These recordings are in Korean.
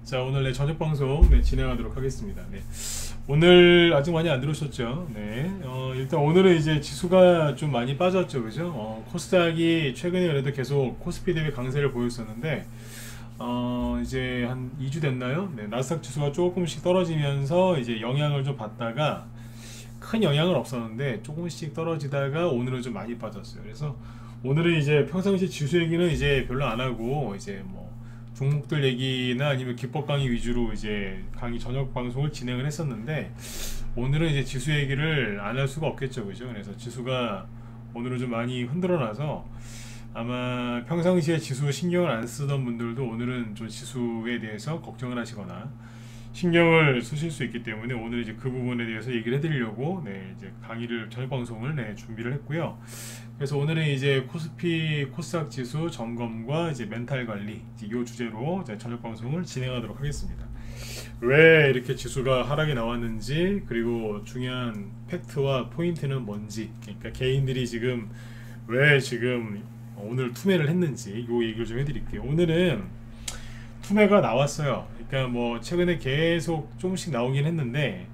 자, 오늘 저녁 방송 진행하도록 하겠습니다. 오늘 아직 많이 안 들어오셨죠? 일단 오늘은 이제 지수가 좀 많이 빠졌죠, 그죠? 코스닥이 최근에 그래도 계속 코스피 대비 강세를 보였었는데, 이제 한 2주 됐나요? 나스닥 지수가 조금씩 떨어지면서 이제 영향을 좀 받다가 큰 영향은 없었는데 조금씩 떨어지다가 오늘은 좀 많이 빠졌어요. 그래서 오늘은 이제 평상시 지수 얘기는 이제 별로 안 하고 이제 뭐 종목들 얘기나 아니면 기법 강의 위주로 이제 강의 저녁 방송을 진행을 했었는데, 오늘은 이제 지수 얘기를 안 할 수가 없겠죠, 그죠? 그래서 지수가 오늘은 좀 많이 흔들어놔서 아마 평상시에 지수 신경을 안 쓰던 분들도 오늘은 좀 지수에 대해서 걱정을 하시거나 신경을 쓰실 수 있기 때문에 오늘 이제 그 부분에 대해서 얘기를 해드리려고 이제 강의를 저녁 방송을 준비를 했고요. 그래서 오늘은 이제 코스피 코스닥 지수 점검과 이제 멘탈 관리 이 주제로 저녁 방송을 진행하도록 하겠습니다. 왜 이렇게 지수가 하락이 나왔는지, 그리고 중요한 팩트와 포인트는 뭔지, 그러니까 개인들이 지금 왜 지금 오늘 투매를 했는지 요 얘기를 좀 해드릴게요. 오늘은 투매가 나왔어요. 그러니까 뭐 최근에 계속 조금씩 나오긴 했는데,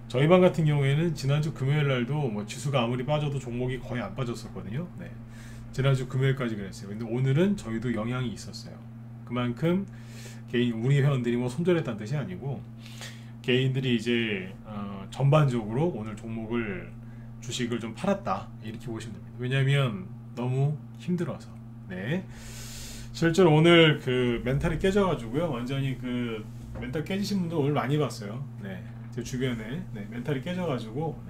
저희 방 같은 경우에는 지난주 금요일 날도 뭐 지수가 아무리 빠져도 종목이 거의 안 빠졌었거든요. 지난주 금요일까지 그랬어요. 근데 오늘은 저희도 영향이 있었어요. 그만큼 우리 회원들이 뭐 손절했다는 뜻이 아니고 개인들이 이제 전반적으로 오늘 종목을 주식을 좀 팔았다 이렇게 보시면 됩니다. 왜냐하면 너무 힘들어서. 실제로 오늘 그 멘탈이 깨져가지고요, 완전히 그 멘탈 깨지신 분들 오늘 많이 봤어요. 제 주변에 멘탈이 깨져가지고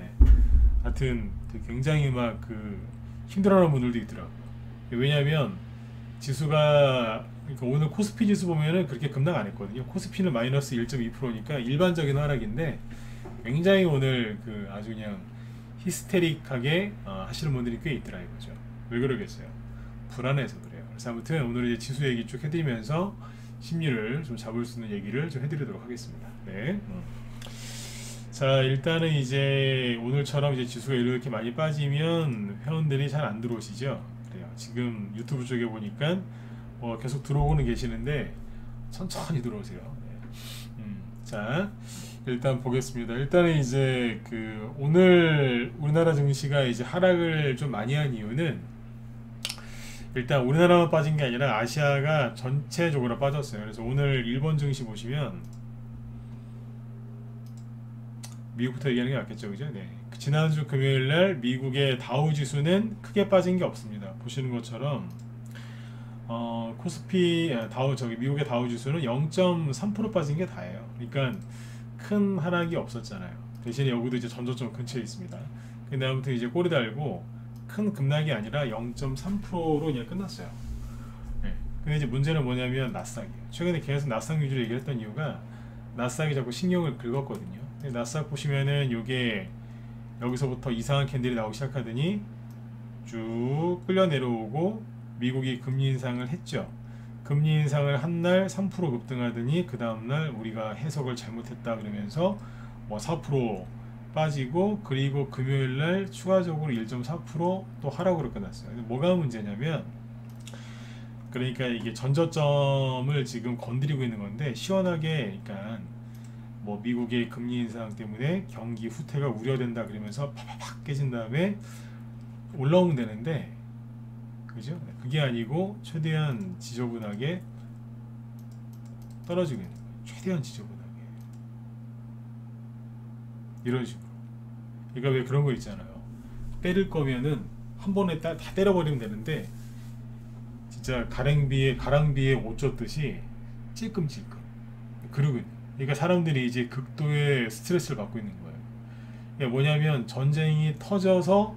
하여튼 굉장히 막 그 힘들어하는 분들도 있더라고요. 왜냐하면 지수가, 그러니까 오늘 코스피 지수 보면은 그렇게 급락 안 했거든요. 코스피는 마이너스 1.2%니까 일반적인 하락인데, 굉장히 오늘 그 아주 그냥 히스테릭하게 하시는 분들이 꽤 있더라 이거죠. 왜 그러겠어요? 불안해서 그래요. 그래서 아무튼 오늘 이제 지수 얘기 쭉 해드리면서 심리를 좀 잡을 수 있는 얘기를 좀 해드리도록 하겠습니다. 자, 일단은 이제 오늘처럼 이제 지수가 이렇게 많이 빠지면 회원들이 잘 안 들어오시죠? 그래요. 지금 유튜브 쪽에 보니까 계속 들어오고는 계시는데 천천히 들어오세요. 자, 일단 보겠습니다. 일단은 이제 그 오늘 우리나라 증시가 이제 하락을 좀 많이 한 이유는, 일단 우리나라만 빠진 게 아니라 아시아가 전체적으로 빠졌어요. 그래서 오늘 일본 증시 보시면, 미국부터 얘기하는 게 낫겠죠, 그죠? 지난주 금요일날 미국의 다우 지수는 크게 빠진 게 없습니다. 보시는 것처럼 코스피 미국의 다우 지수는 0.3% 빠진 게 다예요. 그러니까 큰 하락이 없었잖아요. 대신에 여기도 이제 전저점 근처에 있습니다. 근데 아무튼 이제 꼬리 달고 큰 급락이 아니라 0.3%로 그냥 끝났어요. 근데 이제 문제는 뭐냐면 나스닥이에요. 최근에 계속 나스닥 위주로 얘기했던 이유가 나스닥이 자꾸 신경을 긁었거든요. 나스닥 보시면은 요게 여기서부터 이상한 캔들이 나오기 시작하더니 쭉 끌려 내려오고 미국이 금리 인상을 했죠. 금리 인상을 한 날 3% 급등하더니 그 다음날 우리가 해석을 잘못했다 그러면서 뭐 4% 빠지고, 그리고 금요일날 추가적으로 1.4% 또 하락으로 끝났어요. 뭐가 문제냐면, 그러니까 이게 전저점을 지금 건드리고 있는 건데, 시원하게, 그러니까 뭐 미국의 금리 인상 때문에 경기 후퇴가 우려된다 그러면서 팍팍 깨진 다음에 올라오면 되는데, 그죠? 그게 아니고 최대한 지저분하게 떨어지고 있는 거예요. 최대한 지저분하게 이런 식으로. 그러니까 왜 그런 거 있잖아요. 때릴 거면은 한 번에 다 때려버리면 되는데, 진짜 가랑비에 옷 젖듯이 찔끔찔끔 그러고 있는 거예요. 그러니까 사람들이 이제 극도의 스트레스를 받고 있는 거예요. 그러니까 뭐냐면, 전쟁이 터져서,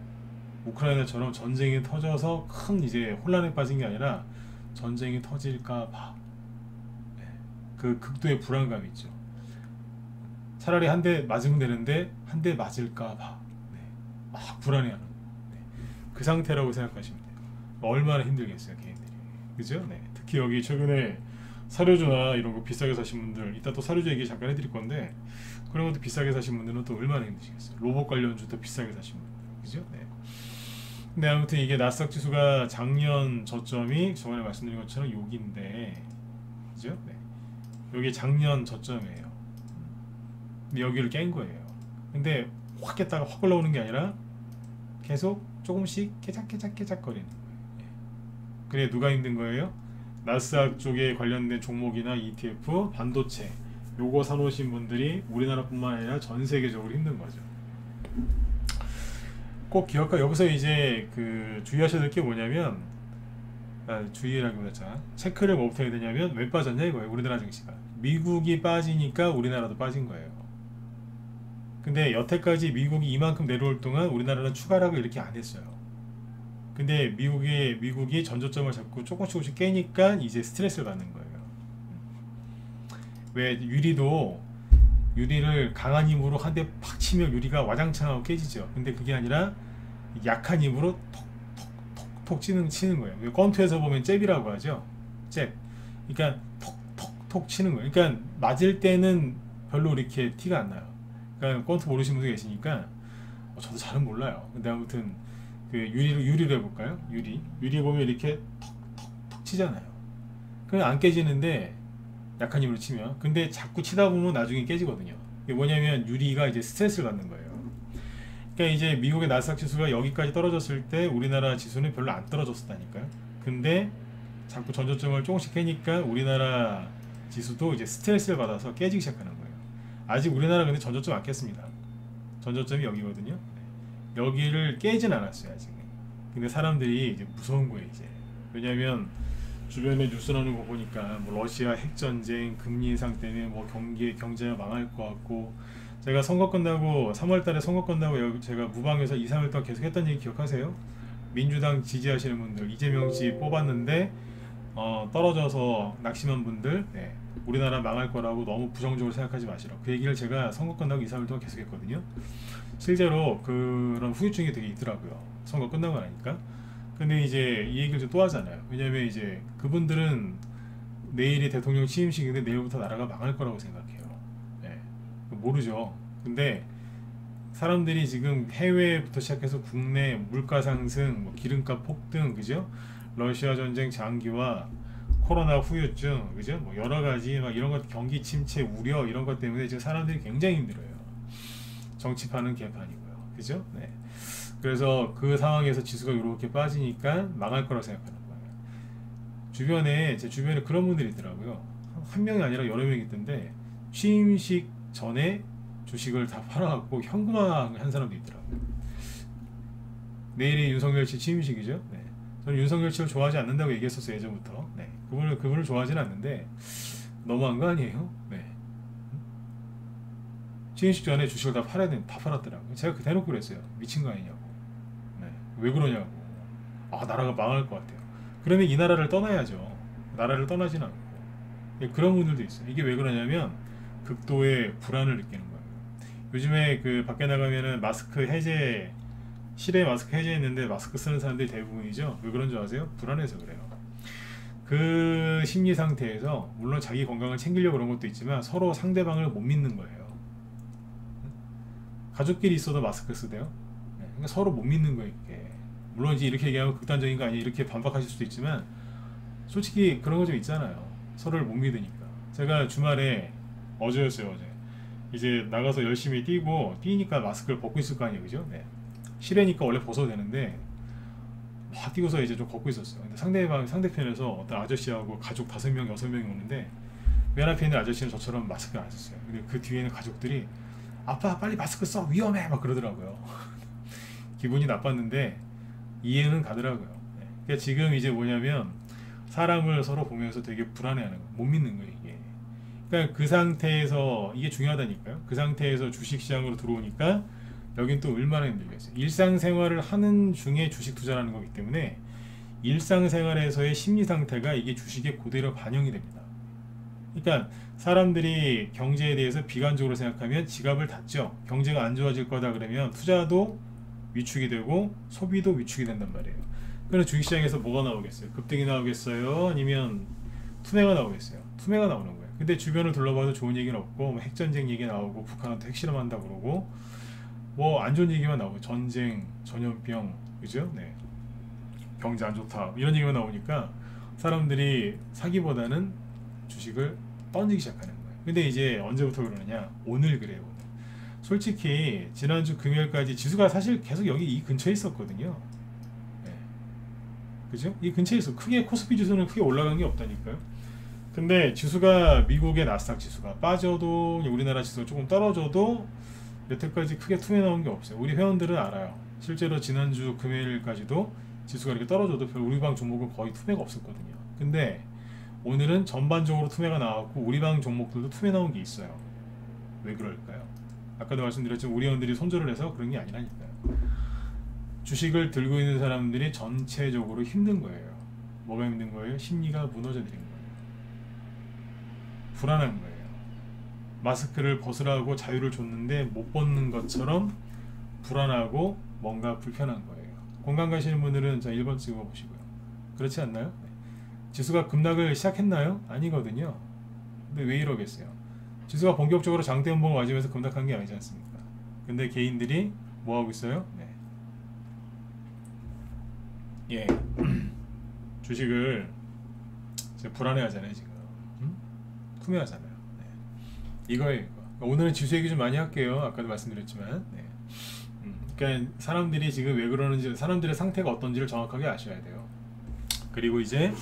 우크라이나처럼 전쟁이 터져서 큰 이제 혼란에 빠진 게 아니라 전쟁이 터질까봐 그 극도의 불안감이 있죠. 차라리 한 대 맞으면 되는데 한 대 맞을까봐 막 불안해하는 그 상태라고 생각하시면 돼요. 얼마나 힘들겠어요, 개인들이. 그죠? 특히 여기 최근에 사료주나 이런 거 비싸게 사신 분들, 이따 또 사료주 얘기 잠깐 해드릴 건데, 그런 것도 비싸게 사신 분들은 또 얼마나 힘드시겠어요. 로봇 관련주도 비싸게 사신 분들, 그죠? 근데 아무튼 이게 나스닥 지수가 작년 저점이 저번에 말씀드린 것처럼 여기인데, 그죠? 여기 작년 저점이에요. 근데 여기를 깬 거예요. 근데 확 깼다가 확 올라오는 게 아니라 계속 조금씩 깨작깨작 거리는 거예요. 예. 그래 누가 힘든 거예요? 나스닥 쪽에 관련된 종목이나 ETF, 반도체 요거 사놓으신 분들이 우리나라뿐만 아니라 전 세계적으로 힘든 거죠. 꼭 기억하 여기서 이제 그 주의하셔야 될 게 뭐냐면 주의라기보다 체크를 뭐부터 해야 되냐면 왜 빠졌냐 이거예요. 우리나라 증시가 미국이 빠지니까 우리나라도 빠진 거예요. 근데 여태까지 미국이 이만큼 내려올 동안 우리나라는 추가락을 이렇게 안 했어요. 근데 미국이 전저점을 잡고 조금씩 깨니까 이제 스트레스를 받는 거예요. 왜 유리를 강한 힘으로 한 대 팍 치면 유리가 와장창하고 깨지죠. 근데 그게 아니라 약한 힘으로 톡톡톡톡 치는 거예요. 권투에서 보면 잽이라고 하죠. 잽. 그러니까 톡톡톡 치는 거예요. 그러니까 맞을 때는 별로 이렇게 티가 안 나요. 그러니까 권투 모르시는 분도 계시니까 저도 잘은 몰라요. 근데 아무튼 그 유리를 해볼까요? 유리 보면 이렇게 톡톡톡 치잖아요. 그냥 안 깨지는데 약한 힘으로 치면. 근데 자꾸 치다 보면 나중에 깨지거든요. 이게 뭐냐면 유리가 이제 스트레스를 받는 거예요. 그러니까 이제 미국의 나스닥 지수가 여기까지 떨어졌을 때 우리나라 지수는 별로 안 떨어졌었다니까요. 근데 자꾸 전저점을 조금씩 깨니까 우리나라 지수도 이제 스트레스를 받아서 깨지기 시작하는 거예요. 아직 우리나라 근데 전저점 안 깼습니다. 전저점이 여기거든요. 여기를 깨진 않았어요 아직. 근데 사람들이 이제 무서운 거예요 이제. 왜냐면 주변에 뉴스 나오는 거 보니까 뭐 러시아 핵전쟁, 금리 인상 때문에 뭐 경제가 망할 것 같고, 제가 선거 끝나고 3월달에 선거 끝나고 제가 무방에서 2, 3일 동안 계속 했던 얘기 기억하세요? 민주당 지지하시는 분들 이재명 씨 뽑았는데 떨어져서 낙심한 분들, 네, 우리나라 망할 거라고 너무 부정적으로 생각하지 마시라. 그 얘기를 제가 선거 끝나고 2, 3일 동안 계속 했거든요. 실제로 그런 후유증이 되게 있더라고요. 선거 끝나고 나니까. 근데 이제 이 얘기를 또 하잖아요. 왜냐면 이제 그분들은 내일이 대통령 취임식인데 내일부터 나라가 망할 거라고 생각해요. 네. 모르죠. 근데 사람들이 지금 해외부터 시작해서 국내 물가 상승, 뭐 기름값 폭등, 그죠? 러시아 전쟁 장기화, 코로나 후유증, 그죠? 뭐 여러 가지 막 이런 것, 경기 침체 우려 이런 것 때문에 지금 사람들이 굉장히 힘들어요. 정치판은 개판이고요, 그죠? 네. 그래서 그 상황에서 지수가 이렇게 빠지니까 망할 거라고 생각하는 거예요. 제 주변에 그런 분들이 있더라고요. 한 명이 아니라 여러 명이 있던데 취임식 전에 주식을 다 팔아갖고 현금화한 사람도 있더라고요. 내일이 윤석열 씨 취임식이죠. 네. 저는 윤석열 씨를 좋아하지 않는다고 얘기했었어요 예전부터. 네. 그분을 좋아하지는 않는데 너무한 거 아니에요? 네. 취임식 전에 주식을 다 팔았더라고요. 제가 대놓고 그랬어요. 미친 거 아니냐고. 네. 왜 그러냐고. 나라가 망할 것 같아요. 그러면 이 나라를 떠나야죠. 나라를 떠나지는 않고. 그런 분들도 있어요. 이게 왜 그러냐면 극도의 불안을 느끼는 거예요. 요즘에 그 밖에 나가면은 마스크 해제, 실외 마스크 해제했는데 마스크 쓰는 사람들이 대부분이죠. 왜 그런 줄 아세요? 불안해서 그래요. 그 심리 상태에서 물론 자기 건강을 챙기려고 그런 것도 있지만 서로 상대방을 못 믿는 거예요. 가족끼리 있어도 마스크 쓰대요. 그러니까 서로 못 믿는 거예요 이게. 물론 이제 이렇게 얘기하면 극단적인 거 아니에요. 이렇게 반박하실 수도 있지만 솔직히 그런 거 좀 있잖아요. 서로를 못 믿으니까. 제가 주말에 어제였어요. 어제 이제 나가서 열심히 뛰니까 마스크를 벗고 있을 거 아니에요, 그죠? 네. 실외니까 원래 벗어도 되는데 막 뛰고서 이제 좀 걷고 있었어요. 근데 상대편에서 어떤 아저씨하고 가족 5명, 6명이 오는데 맨 앞에 있는 아저씨는 저처럼 마스크를 안 썼어요. 근데 그 뒤에 있는 가족들이 아빠 빨리 마스크 써, 위험해, 막 그러더라고요. 기분이 나빴는데 이해는 가더라고요. 네. 그러니까 지금 이제 뭐냐면 사람을 서로 보면서 되게 불안해하는 거예요. 못 믿는 거예요 이게. 그러니까 그 상태에서 이게 중요하다니까요. 그 상태에서 주식시장으로 들어오니까 여긴 또 얼마나 힘들겠어요. 일상생활을 하는 중에 주식 투자라는 거기 때문에 일상생활에서의 심리 상태가 이게 주식에 그대로 반영이 됩니다. 그러니까 사람들이 경제에 대해서 비관적으로 생각하면 지갑을 닫죠. 경제가 안 좋아질 거다 그러면 투자도 위축이 되고 소비도 위축이 된단 말이에요. 그럼 주식시장에서 뭐가 나오겠어요? 급등이 나오겠어요? 아니면 투매가 나오겠어요? 투매가 나오는 거예요. 근데 주변을 둘러봐도 좋은 얘기는 없고, 뭐 핵전쟁 얘기 나오고 북한한테 핵실험한다 그러고 뭐 안 좋은 얘기만 나오고 전쟁, 전염병, 그죠? 네. 경제 안 좋다 이런 얘기만 나오니까 사람들이 사기보다는 주식을 던지기 시작하는 거예요. 근데 이제 언제부터 그러느냐? 오늘 그래요. 오늘. 솔직히 지난주 금요일까지 지수가 사실 계속 여기 이 근처에 있었거든요. 네. 그죠? 이 근처에 있어. 크게 코스피 지수는 크게 올라간 게 없다니까요. 근데 지수가 미국의 나스닥 지수가 빠져도 우리나라 지수가 조금 떨어져도 여태까지 크게 투매 나온 게 없어요. 우리 회원들은 알아요. 실제로 지난주 금요일까지도 지수가 이렇게 떨어져도 별 우리 방 종목은 거의 투매가 없었거든요. 근데 오늘은 전반적으로 투매가 나왔고 우리 방 종목들도 투매 나온 게 있어요. 왜 그럴까요? 아까도 말씀드렸지만 우리 회원들이 손절을 해서 그런 게 아니라니까요. 주식을 들고 있는 사람들이 전체적으로 힘든 거예요. 뭐가 힘든 거예요? 심리가 무너져 내린 거예요. 불안한 거예요. 마스크를 벗으라고 자유를 줬는데 못 벗는 것처럼 불안하고 뭔가 불편한 거예요. 공감 가시는 분들은 자 1번 찍어 보시고요. 그렇지 않나요? 네. 지수가 급락을 시작했나요? 아니거든요. 근데 왜 이러겠어요? 지수가 본격적으로 장대 연봉을 맞으면서 급락한 게 아니지 않습니까? 근데 개인들이 뭐 하고 있어요? 네. 예. 주식을 불안해하잖아요 지금. 투매하잖아요. 네. 이거예요. 이거. 오늘은 지수 얘기 좀 많이 할게요. 아까도 말씀드렸지만. 네. 그러니까 사람들이 지금 왜 그러는지, 사람들의 상태가 어떤지를 정확하게 아셔야 돼요. 그리고 이제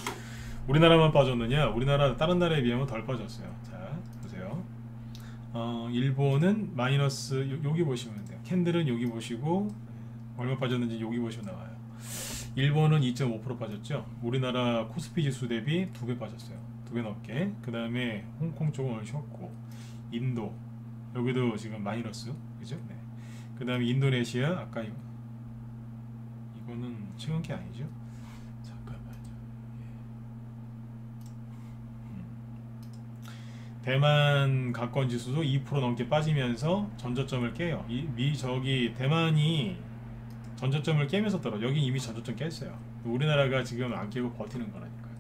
우리나라만 빠졌느냐? 우리나라 다른 나라에 비하면 덜 빠졌어요. 자 보세요. 일본은 마이너스 여기 보시면 돼요. 캔들은 여기 보시고 얼마 빠졌는지 여기 보시면 나와요. 일본은 2.5% 빠졌죠. 우리나라 코스피 지수 대비 2배 빠졌어요. 2배 넘게. 그 다음에 홍콩 쪽은 오늘 쉬었고, 인도 여기도 지금 마이너스, 그죠? 네. 그 다음에 인도네시아 아까 이거는 최근 게 아니죠? 잠깐만요. 대만 가권 지수도 2% 넘게 빠지면서 전저점을 깨요. 대만이 전저점을 깨면서 떨어. 여기 이미 전저점 깼어요. 우리나라가 지금 안 깨고 버티는 거라니까요.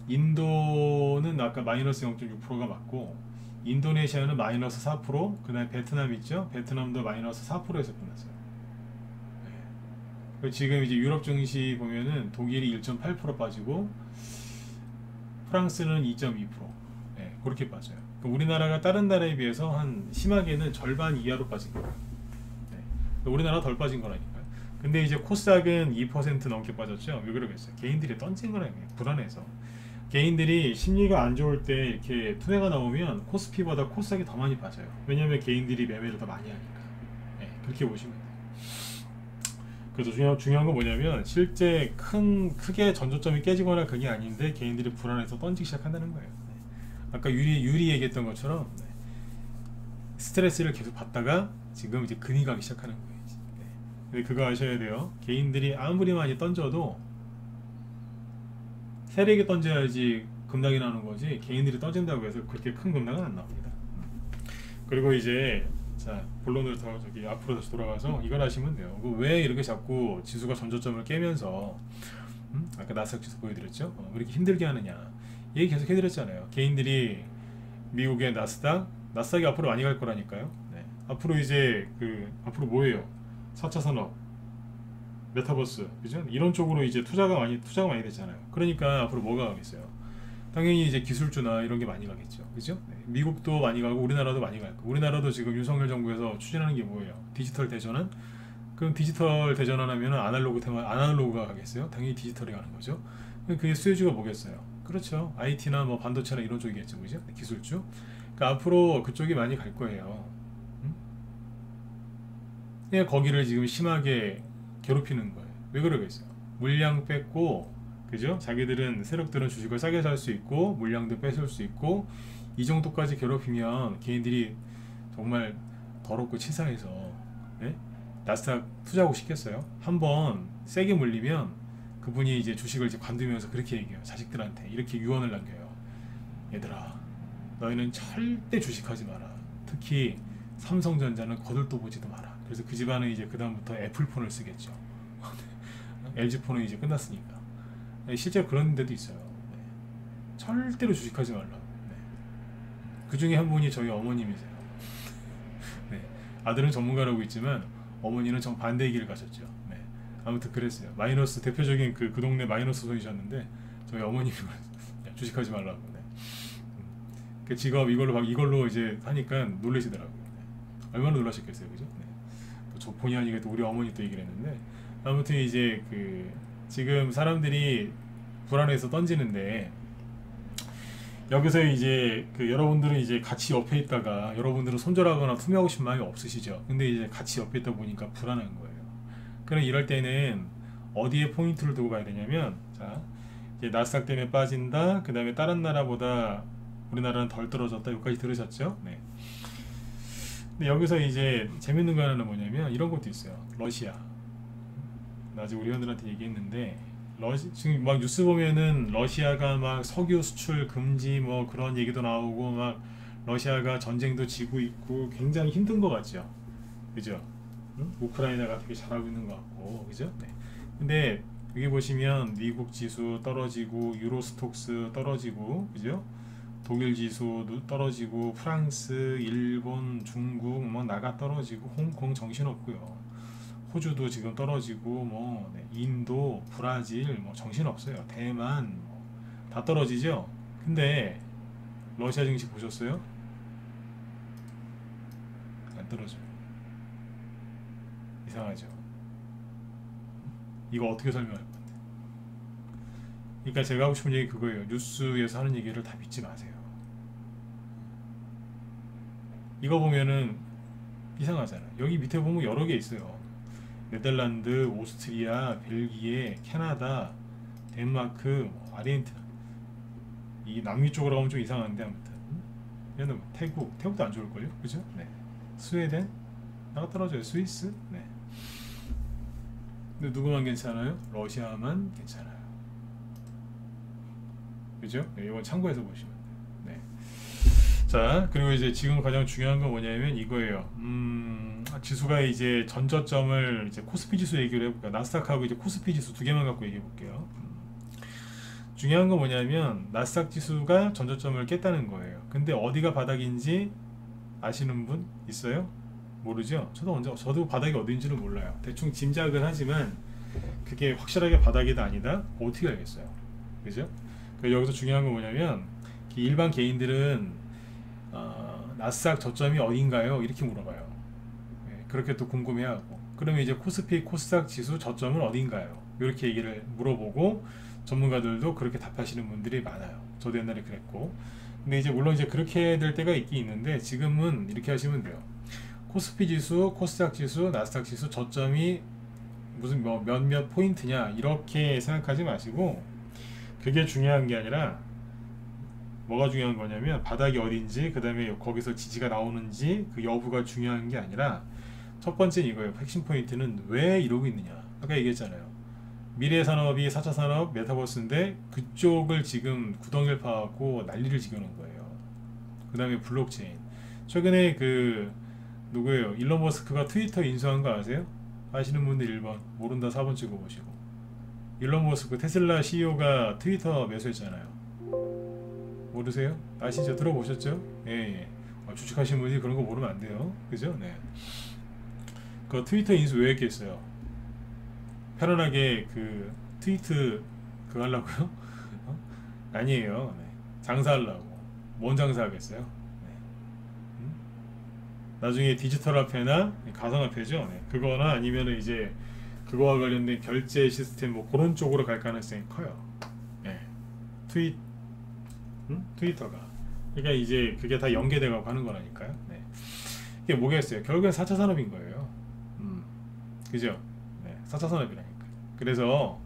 인도는 아까 마이너스 0.6%가 맞고, 인도네시아는 마이너스 4%, 그 다음에 베트남 있죠? 베트남도 마이너스 4%에서 끝났어요. 네. 지금 이제 유럽 증시 보면은 독일이 1.8% 빠지고, 프랑스는 2.2%. 네, 그렇게 빠져요. 그러니까 우리나라가 다른 나라에 비해서 한 심하게는 절반 이하로 빠진 거예요. 네. 우리나라가 덜 빠진 거라니까요. 근데 이제 코스닥은 2% 넘게 빠졌죠? 왜 그러겠어요? 개인들이 던진 거라니까요. 불안해서. 개인들이 심리가 안 좋을 때 이렇게 투매가 나오면 코스피보다 코스닥이 더 많이 빠져요. 왜냐면 개인들이 매매를 더 많이 하니까. 네, 그렇게 보시면 돼요. 그래서 중요한 건 뭐냐면 실제 크게 전저점이 깨지거나 그게 아닌데 개인들이 불안해서 던지기 시작한다는 거예요. 네. 아까 유리 얘기했던 것처럼 네. 스트레스를 계속 받다가 지금 이제 금이 가기 시작하는 거예요. 네. 근데 그거 아셔야 돼요. 개인들이 아무리 많이 던져도 세력이 던져야지 급락이 나는 거지, 개인들이 던진다고 해서 그렇게 큰 급락은 안 나옵니다. 그리고 이제 자 본론으로 앞으로 다시 돌아가서 이걸 하시면 돼요. 왜 이렇게 자꾸 지수가 전저점을 깨면서 아까 나스닥 지수 보여드렸죠? 왜 이렇게 힘들게 하느냐 얘기 계속 해드렸잖아요. 개인들이 미국의 나스닥이 앞으로 많이 갈 거라니까요. 네. 앞으로 이제 앞으로 뭐예요? 4차 산업, 메타버스, 그죠? 이런 쪽으로 이제 투자가 많이 되잖아요. 그러니까 앞으로 뭐가 가겠어요? 당연히 이제 기술주나 이런 게 많이 가겠죠, 그죠? 네. 미국도 많이 가고 우리나라도 많이 갈 거고, 우리나라도 지금 윤석열 정부에서 추진하는 게 뭐예요? 디지털 대전환? 그럼 디지털 대전환 하면은 아날로그가 가겠어요? 당연히 디지털이 가는 거죠. 그게 수혜주가 뭐겠어요? 그렇죠. IT나 뭐 반도체나 이런 쪽이겠죠, 그죠? 기술주. 그러니까 앞으로 그쪽이 많이 갈 거예요. 거기를 지금 심하게 괴롭히는 거예요. 왜 그러겠어요? 물량 뺏고, 그죠? 자기들은 세력들은 주식을 싸게 살 수 있고 물량도 뺏을 수 있고, 이 정도까지 괴롭히면 개인들이 정말 더럽고 치사해서 네? 나스닥 투자하고 싶겠어요? 한번 세게 물리면 그분이 이제 주식을 이제 관두면서 그렇게 얘기해요. 자식들한테 이렇게 유언을 남겨요. 얘들아, 너희는 절대 주식하지 마라. 특히 삼성전자는 거들떠 보지도 마라. 그래서 그 집안은 이제 그 다음부터 애플폰을 쓰겠죠. LG폰은 이제 끝났으니까. 실제로 그런 데도 있어요. 네. 절대로 주식하지 말라. 네. 그 중에 한 분이 저희 어머님이세요. 네. 아들은 전문가라고 있지만 어머니는 정반대의 길을 가셨죠. 네. 아무튼 그랬어요. 마이너스 대표적인 그 동네 마이너스 손이셨는데 저희 어머님이 주식하지 말라고. 네. 그 직업 이걸로 이제 하니까 놀라시더라고요. 네. 얼마나 놀라셨겠어요, 그죠? 네. 저 본의 아니게 또 우리 어머니 또 얘기를 했는데 아무튼 이제 그 지금 사람들이 불안해서 던지는데 여기서 이제 그 여러분들은 이제 같이 옆에 있다가 여러분들은 손절하거나 투매하고 싶은 마음이 없으시죠. 근데 이제 같이 옆에 있다 보니까 불안한 거예요. 그럼 이럴 때는 어디에 포인트를 두고 가야 되냐면 자 이제 나스닥 때문에 빠진다. 그 다음에 다른 나라보다 우리나라는 덜 떨어졌다. 여기까지 들으셨죠? 네. 근데 여기서 이제 재밌는 거 하나는 뭐냐면 이런 것도 있어요. 러시아. 나중에 우리 회원들한테 얘기했는데 지금 막 뉴스 보면은 러시아가 막 석유 수출 금지 뭐 그런 얘기도 나오고 막 러시아가 전쟁도 지고 있고 굉장히 힘든 것 같죠. 그죠? 응? 우크라이나가 되게 잘하고 있는 것 같고 그죠? 네. 근데 여기 보시면 미국 지수 떨어지고 유로스톡스 떨어지고 그죠? 독일 지수도 떨어지고 프랑스, 일본, 중국 뭐 나가 떨어지고 홍콩 정신없고요. 호주도 지금 떨어지고 뭐 네, 인도, 브라질 뭐 정신없어요. 대만 다 떨어지죠. 근데 러시아 증시 보셨어요? 안 떨어져요. 이상하죠. 이거 어떻게 설명할 건데? 그러니까 제가 하고 싶은 얘기 그거예요. 뉴스에서 하는 얘기를 다 믿지 마세요. 이거 보면은 이상하잖아. 여기 밑에 보면 여러 개 있어요. 네덜란드, 오스트리아, 벨기에, 캐나다, 덴마크, 아르헨티나. 이 남미 쪽으로 가면 좀 이상한데 아무튼. 얘는 태국도 안 좋을걸요? 그죠? 네. 스웨덴? 나가 떨어져요. 스위스? 네. 근데 누구만 괜찮아요? 러시아만 괜찮아요. 그죠? 네, 이건 참고해서 보시면 돼요. 네. 자, 그리고 이제 지금 가장 중요한 건 뭐냐면 이거예요. 지수가 이제 전저점을 이제 코스피 지수 얘기를 해볼까요? 나스닥하고 이제 코스피 지수 두 개만 갖고 얘기해 볼게요. 중요한 건 뭐냐면 나스닥 지수가 전저점을 깼다는 거예요. 근데 어디가 바닥인지 아시는 분 있어요? 모르죠? 저도 바닥이 어딘지는 몰라요. 대충 짐작은 하지만 그게 확실하게 바닥이다 아니다? 어떻게 알겠어요? 그죠? 여기서 중요한 건 뭐냐면 일반 개인들은 나스닥 저점이 어딘가요? 이렇게 물어봐요. 네, 그렇게 또 궁금해하고 그러면 이제 코스피 코스닥 지수 저점은 어딘가요? 이렇게 얘기를 물어보고 전문가들도 그렇게 답하시는 분들이 많아요. 저도 옛날에 그랬고 근데 이제 물론 이제 그렇게 될 때가 있긴 있는데 지금은 이렇게 하시면 돼요. 코스피 지수, 코스닥 지수, 나스닥 지수 저점이 무슨 뭐 몇몇 포인트냐 이렇게 생각하지 마시고 그게 중요한 게 아니라 뭐가 중요한 거냐면 바닥이 어딘지 그 다음에 거기서 지지가 나오는지 그 여부가 중요한 게 아니라 첫 번째는 이거예요. 핵심 포인트는 왜 이러고 있느냐. 아까 얘기했잖아요. 미래산업이 4차 산업 메타버스인데 그쪽을 지금 구덩이를 파갖고 난리를 지겨놓은 거예요. 그 다음에 블록체인 최근에 그 누구예요? 일론 머스크가 트위터 인수한 거 아세요? 아시는 분들 1번 모른다 4번 찍어보시고 일론 머스크 테슬라 CEO가 트위터 매수했잖아요. 모르세요? 아시죠? 들어보셨죠? 예. 주식하시는 분이 그런 거 모르면 안 돼요. 그죠? 네. 그 트위터 인수 왜 했겠어요? 편안하게 그 트위트 그거 하려고요? 아니에요. 네. 장사하려고. 뭔 장사하겠어요? 네. 나중에 디지털 화폐나 가상화폐죠. 네. 그거나 아니면은 이제 그거와 관련된 결제 시스템 뭐 그런 쪽으로 갈 가능성이 커요. 네. 트위터가. 그러니까 이제 그게 다 연계되고 하는 거라니까요. 네. 이게 뭐겠어요? 결국엔 4차 산업인 거예요. 그죠? 네. 4차 산업이라니까. 그래서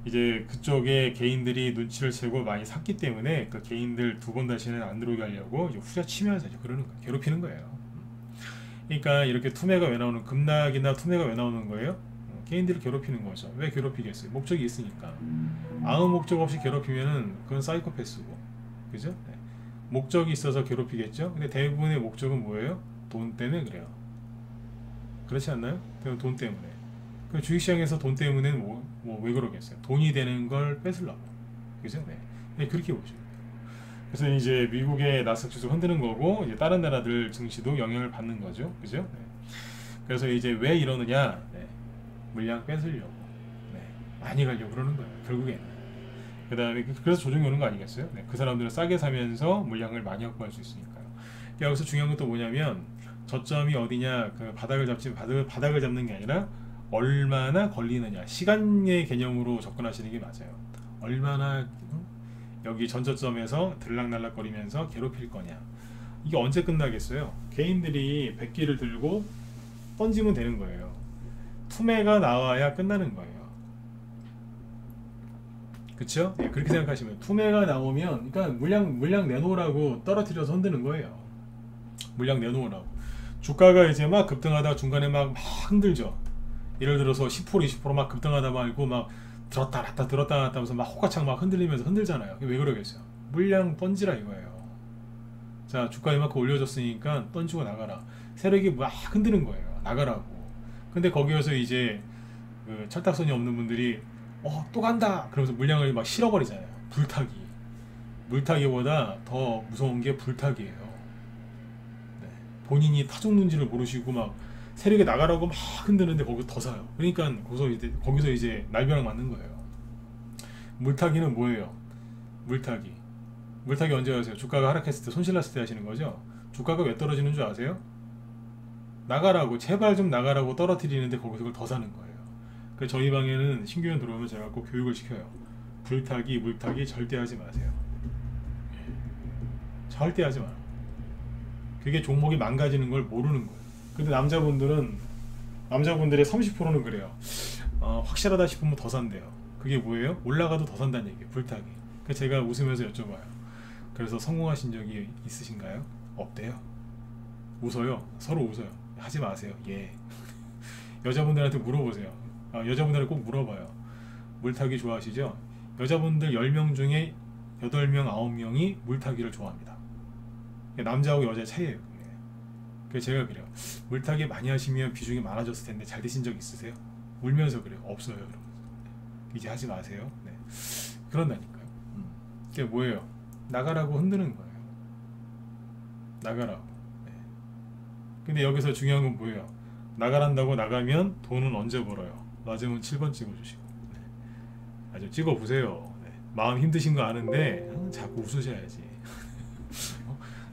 이제 그쪽에 개인들이 눈치를 채고 많이 샀기 때문에 그 개인들 두 번 다시는 안 들어오게 하려고 이제 후려치면서 이제 그러는 거예요. 괴롭히는 거예요. 그러니까 이렇게 투매가 왜 나오는 급락이나 투매가 왜 나오는 거예요? 개인들을 괴롭히는 거죠. 왜 괴롭히겠어요? 목적이 있으니까. 아무 목적 없이 괴롭히면은 그건 사이코패스고. 그죠? 네. 목적이 있어서 괴롭히겠죠? 근데 대부분의 목적은 뭐예요? 돈 때문에 그래요. 그렇지 않나요? 돈 때문에. 그 주식시장에서 돈 때문에 왜 그러겠어요? 돈이 되는 걸 뺏으려고. 그죠? 네. 네, 그렇게 보시면 돼요. 그래서 이제 미국의 나스닥 지수 흔드는 거고, 이제 다른 나라들 증시도 영향을 받는 거죠. 그죠? 네. 그래서 이제 왜 이러느냐? 네. 물량 뺏으려고. 네. 많이 가려고 그러는 거예요. 결국에는. 그 다음에 그래서 조정이 오는 거 아니겠어요? 네, 그 사람들은 싸게 사면서 물량을 많이 확보할 수 있으니까요. 여기서 중요한 건 또 뭐냐면 저점이 어디냐, 그 바닥을 잡지, 바닥을 잡는 게 아니라 얼마나 걸리느냐, 시간의 개념으로 접근하시는 게 맞아요. 얼마나 여기 전저점에서 들락날락거리면서 괴롭힐 거냐. 이게 언제 끝나겠어요? 개인들이 100기를 들고 던지면 되는 거예요. 투매가 나와야 끝나는 거예요. 그쵸? 네, 그렇게 생각하시면 투매가 나오면 그러니까 물량 내놓으라고 떨어뜨려서 흔드는 거예요. 물량 내놓으라고. 주가가 이제 막 급등하다 중간에 막 흔들죠. 예를 들어서 10% 20%막 급등하다 말고 막 들었다 놨다 들었다 놨다 하면서 막 호가창 막 흔들리면서 흔들잖아요. 왜 그러겠어요? 물량 던지라 이거예요. 자, 주가 이만큼 올려줬으니까 던지고 나가라. 세력이 막 흔드는 거예요. 나가라고. 근데 거기에서 이제 그 철딱선이 없는 분들이 또 간다 그러면서 물량을 막 실어버리잖아요. 불타기. 물타기보다 더 무서운 게 불타기예요. 네. 본인이 타종는지를 모르시고 막 세력에 나가라고 막 흔드는데 거기서 더 사요. 그러니까 거기서 이제 날벼락 맞는 거예요. 물타기는 뭐예요? 물타기 언제 하세요? 주가가 하락했을 때, 손실났을 때 하시는 거죠? 주가가 왜 떨어지는 줄 아세요? 나가라고, 제발 좀 나가라고 떨어뜨리는데 거기서 그걸 더 사는 거예요. 그래서 저희 방에는 신규원 들어오면 제가 꼭 교육을 시켜요. 불타기, 물타기 절대 하지 마세요. 절대 하지 마. 그게 종목이 망가지는 걸 모르는 거예요. 근데 남자분들의 30%는 그래요. 확실하다 싶으면 더 산대요. 그게 뭐예요? 올라가도 더 산다는 얘기예요. 불타기. 그래서 제가 웃으면서 여쭤봐요. 그래서 성공하신 적이 있으신가요? 없대요. 웃어요. 서로 웃어요. 하지 마세요. 예. 여자분들한테 물어보세요. 여자분들한테 꼭 물어봐요. 물타기 좋아하시죠? 여자분들 10명 중에 8명, 9명이 물타기를 좋아합니다. 남자하고 여자의 차이예요. 그래서 제가 그래요. 물타기 많이 하시면 비중이 많아졌을 텐데 잘 되신 적 있으세요? 울면서 그래요. 없어요. 여러분. 이제 하지 마세요. 네. 그런다니까요. 그게 뭐예요? 나가라고 흔드는 거예요. 나가라고. 네. 근데 여기서 중요한 건 뭐예요? 나가란다고 나가면 돈은 언제 벌어요? 맞으면 7번 찍어주시고. 네. 아주 찍어보세요. 네. 마음 힘드신 거 아는데 자꾸 웃으셔야지.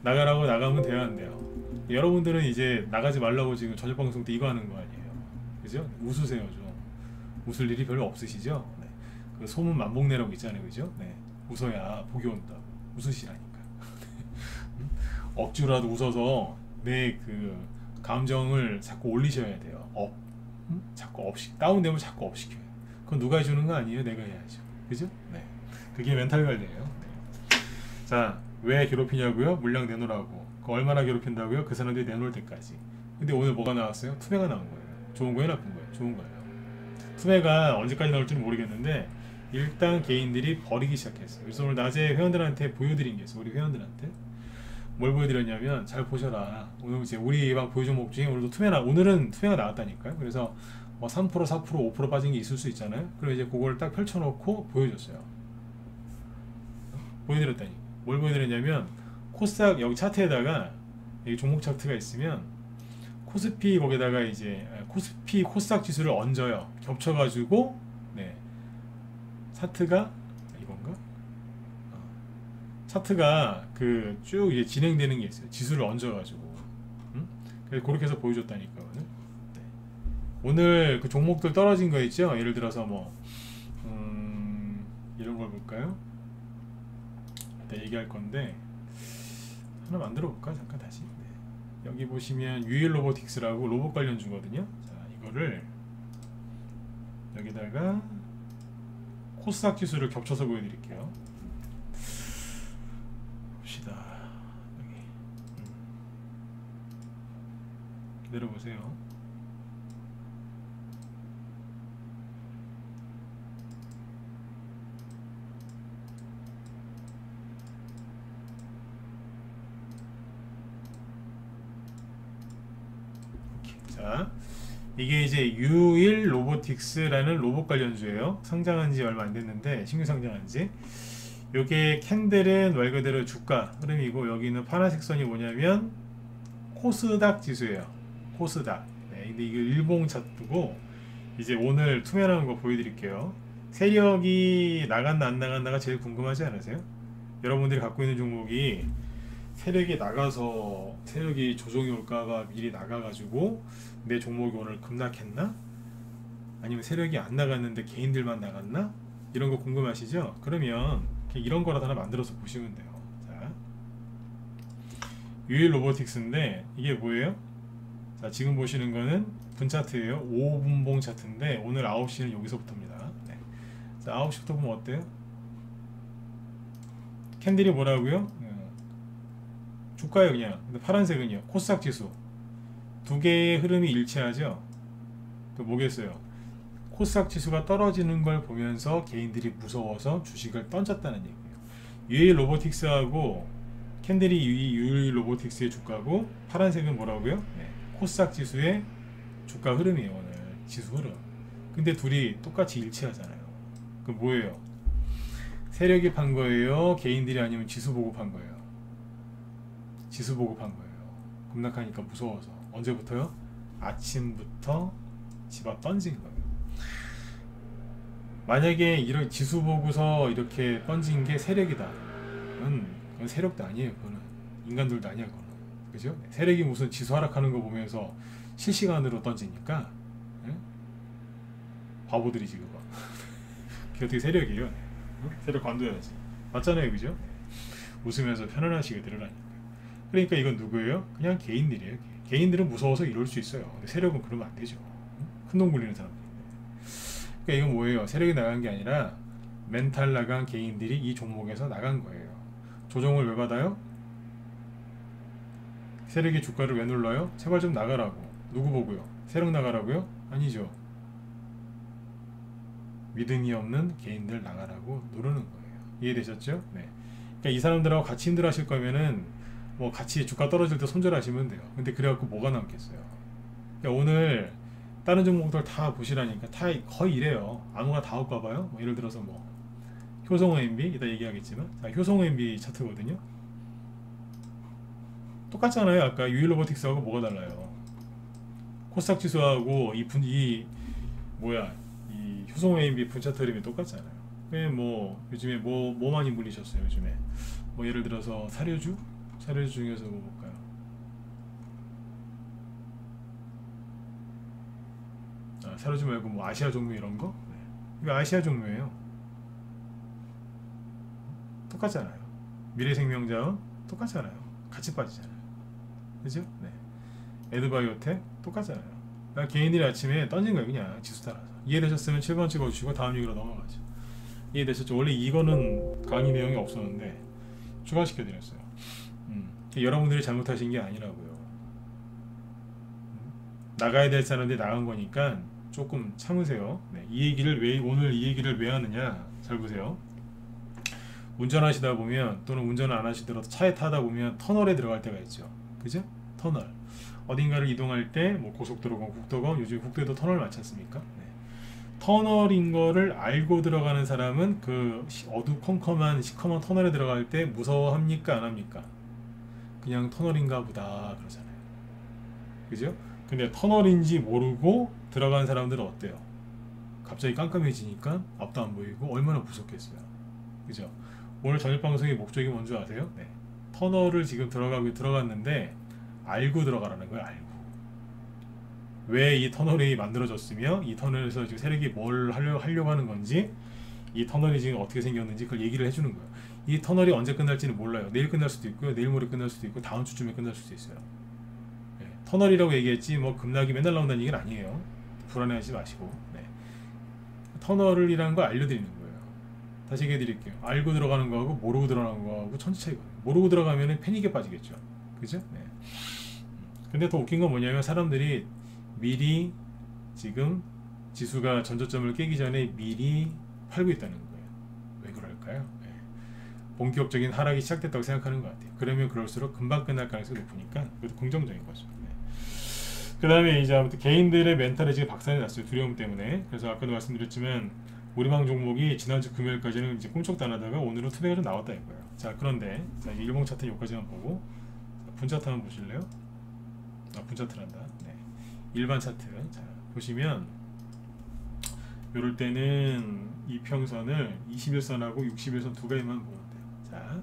나가라고 나가면 돼야 안 돼요? 여러분들은 이제 나가지 말라고 지금 저녁 방송 때 이거 하는 거 아니에요? 그죠? 웃으세요 좀. 웃을 일이 별로 없으시죠? 네. 그 소문 만복내라고 있잖아요, 그죠? 네. 웃어야 복이 온다고. 웃으시라니까. 억지로라도 웃어서 내 그 감정을 자꾸 올리셔야 돼요. 자꾸 다운되면 자꾸 업시켜요. 그건 누가 해주는 거 아니에요? 내가 해야죠. 그죠? 네. 그게 멘탈 관리예요. 네. 자, 왜 괴롭히냐고요? 물량 내놓으라고. 그 얼마나 괴롭힌다고요? 그 사람들이 내놓을 때까지. 근데 오늘 뭐가 나왔어요? 투매가 나온 거예요. 좋은 거예요? 나쁜 거예요? 좋은 거예요. 투매가 언제까지 나올지는 모르겠는데 일단 개인들이 버리기 시작했어요. 그래서 오늘 낮에 회원들한테 보여드린 게 있어요. 우리 회원들한테 뭘 보여드렸냐면, 잘 보셔라. 오늘 이제 우리 방 보유 종목 중에 오늘은 투매가 나왔다니까요. 그래서 뭐 3%, 4%, 5% 빠진 게 있을 수 있잖아요. 그럼 이제 그걸 딱 펼쳐놓고 보여줬어요. 보여드렸다니. 뭘 보여드렸냐면, 코스닥 여기 차트에다가 여기 종목 차트가 있으면 코스피 거기다가 이제 코스피 코스닥 지수를 얹어요. 겹쳐가지고 네 차트가 이건가? 차트가 그 쭉 이제 진행되는 게 있어요. 지수를 얹어가지고. 그래서 그렇게 해서 보여줬다니까요. 네. 오늘 그 종목들 떨어진 거 있죠? 예를 들어서 뭐 이런 걸 볼까요? 일단 얘기할 건데 하나 만들어 볼까? 잠깐 다시. 네. 여기 보시면 유일 로보틱스라고 로봇 관련 주거든요. 자, 이거를 여기다가 코스닥 지수를 겹쳐서 보여드릴게요. 봅시다. 여기. 기다려보세요. 자, 이게 이제 유일 로보틱스라는 로봇 관련주예요. 상장한 지 얼마 안 됐는데, 신규 상장한 지. 요게 캔들은 말 그대로 주가 흐름이고, 여기는 파란색 선이 뭐냐면 코스닥 지수예요. 코스닥. 네, 근데 이거 일봉 차트고, 이제 오늘 투매라는 거 보여드릴게요. 세력이 나갔나 안 나갔나가 제일 궁금하지 않으세요? 여러분들이 갖고 있는 종목이 세력이 나가서 세력이 조정이 올까봐 미리 나가가지고 내 종목이 오늘 급락했나? 아니면 세력이 안 나갔는데 개인들만 나갔나? 이런 거 궁금하시죠? 그러면 이런 거라도 하나 만들어서 보시면 돼요. 자, 유일 로보틱스인데 이게 뭐예요? 자, 지금 보시는 거는 분차트예요. 5분봉 차트인데 오늘 9시는 여기서부터입니다. 네. 자, 9시부터 보면 어때요? 캔들이 뭐라고요? 주가요 그냥. 근데 파란색은요. 코스닥 지수. 두 개의 흐름이 일치하죠. 또 뭐겠어요? 코스닥 지수가 떨어지는 걸 보면서 개인들이 무서워서 주식을 던졌다는 얘기예요. 유일 로보틱스하고 캔들이 유일 로보틱스의 주가고 파란색은 뭐라고요? 네. 코스닥 지수의 주가 흐름이에요. 오늘 지수 흐름. 근데 둘이 똑같이 일치하잖아요. 그럼 뭐예요? 세력이 판 거예요? 개인들이 아니면 지수 보고 판 거예요? 지수 보고 판 거예요. 급락하니까 무서워서. 언제부터요? 아침부터 집어 던진 거예요. 만약에 이런 지수 보고서 이렇게 던진 게 세력이다. 그건 세력도 아니에요. 그거는 인간들도 아니야. 그거는. 그죠? 세력이 무슨 지수 하락하는 거 보면서 실시간으로 던지니까 예? 바보들이지 그거. 그게 어떻게 세력이에요? 세력 관둬야지. 맞잖아요. 그죠? 웃으면서 편안하시게 들으라니까. 그러니까 이건 누구예요? 그냥 개인들이에요. 개인들은 무서워서 이럴 수 있어요. 근데 세력은 그러면 안 되죠. 큰돈 굴리는 사람들인데. 그러니까 이건 뭐예요? 세력이 나간 게 아니라 멘탈 나간 개인들이 이 종목에서 나간 거예요. 조정을 왜 받아요? 세력이 주가를 왜 눌러요? 제발 좀 나가라고. 누구 보고요? 세력 나가라고요? 아니죠. 믿음이 없는 개인들 나가라고 누르는 거예요. 이해되셨죠? 네. 그러니까 이 사람들하고 같이 힘들어 하실 거면은 뭐 같이 주가 떨어질 때 손절하시면 돼요. 근데 그래갖고 뭐가 남겠어요? 그러니까 오늘 다른 종목들 다 보시라니까 다 거의 이래요. 아무나 다 올까봐요. 뭐 예를 들어서 뭐 효성 OMB 이따 얘기하겠지만, 자, 효성 OMB 차트거든요. 똑같잖아요. 아까 유일 로보틱스하고 뭐가 달라요? 코스닥 지수하고 이 효성 OMB 분차트 흐름이 똑같잖아요. 뭐 요즘에 뭐 많이 물리셨어요? 요즘에 뭐 예를 들어서 사료주 중에서 뭐 볼까요? 사료주 말고 뭐 아시아 종묘 이런 거? 네. 이거 아시아 종묘예요. 똑같잖아요. 미래생명자원 똑같잖아요. 같이 빠지잖아요. 그죠? 네. 에드바이오텍 똑같잖아요. 그러니까 개인들이 아침에 던진 거예요. 그냥 지수 따라서. 이해되셨으면 7번 찍어주시고 다음 얘기로 넘어가죠. 이해되셨죠? 원래 이거는 강의 내용이 없었는데 추가시켜드렸어요. 여러분들이 잘못하신 게 아니라고요. 나가야 될 사람들이 나간 거니까 조금 참으세요. 네, 오늘 이 얘기를 왜 하느냐? 잘 보세요. 운전하시다 보면 또는 운전을 안 하시더라도 차에 타다 보면 터널에 들어갈 때가 있죠. 그죠? 터널. 어딘가를 이동할 때 뭐 고속도로건 국도건 요즘 국도에도 터널 많지 않습니까? 네. 터널인 거를 알고 들어가는 사람은 그 어두컴컴한 시커먼 터널에 들어갈 때 무서워합니까? 안 합니까? 그냥 터널인가 보다 그러잖아요. 그죠? 근데 터널인지 모르고 들어가는 사람들은 어때요? 갑자기 깜깜해지니까 앞도 안 보이고 얼마나 무섭겠어요. 그죠? 오늘 저녁 방송의 목적이 뭔지 아세요? 네. 터널을 지금 들어갔는데 알고 들어가라는 거예요. 알고. 왜 이 터널이 만들어졌으며 이 터널에서 지금 세력이 뭘 하려고 하는 건지, 이 터널이 지금 어떻게 생겼는지 그걸 얘기를 해주는 거예요. 이 터널이 언제 끝날지는 몰라요. 내일 끝날 수도 있고요. 내일 모레 끝날 수도 있고 다음 주쯤에 끝날 수도 있어요. 네. 터널이라고 얘기했지 뭐 급락이 맨날 나온다는 얘기는 아니에요. 불안해하지 마시고. 네. 터널이라는 걸 알려드리는 거예요. 다시 얘기해 드릴게요. 알고 들어가는 거하고 모르고 들어가는 거하고 천지 차이거든요. 모르고 들어가면 패닉에 빠지겠죠. 그죠? 네. 근데 더 웃긴 건 뭐냐면 사람들이 미리 지금 지수가 전저점을 깨기 전에 미리 팔고 있다는 거예요. 왜 그럴까요? 네. 본격적인 하락이 시작됐다고 생각하는 것 같아요. 그러면 그럴수록 금방 끝날 가능성이 높으니까 그것도 긍정적인 거죠. 네. 그 다음에 이제 아무튼 개인들의 멘탈이 지금 박살이 났어요. 두려움 때문에. 그래서 아까도 말씀드렸지만 우리방 종목이 지난주 금요일까지는 이제 꿈쩍도 안 하다가 오늘은 투매가 좀 나왔다 이거예요. 자, 그런데 자, 일봉 차트 여기까지만 보고 분 차트 한번 보실래요? 분 차트란다. 네. 일반 차트. 자, 보시면 요럴 때는 이평선을 21선하고 61선 두 가지만 보면 돼요. 자,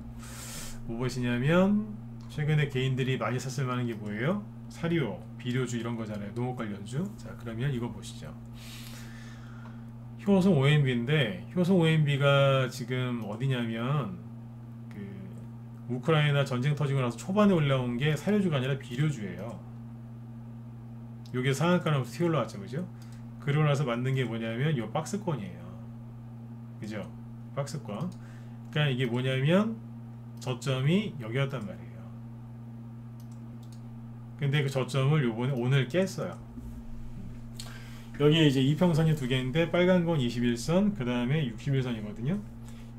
뭐 보시냐면 최근에 개인들이 많이 샀을 만한 게 뭐예요? 사료, 비료주 이런 거잖아요. 농업 관련주. 자, 그러면 이거 보시죠. 효성 OMB인데 효성 OMB가 지금 어디냐면 그 우크라이나 전쟁 터지고 나서 초반에 올라온 게 사료주가 아니라 비료주예요. 요게 상한가로 튀어 올라왔죠, 그죠? 그러고 나서 만든 게 뭐냐면 요 박스권이에요. 그죠? 박스권. 그러니까 이게 뭐냐면 저점이 여기였단 말이에요. 근데 그 저점을 요번에 오늘 깼어요. 여기에 이제 이평선이 두 개인데 빨간 건 21선, 그 다음에 61선이거든요.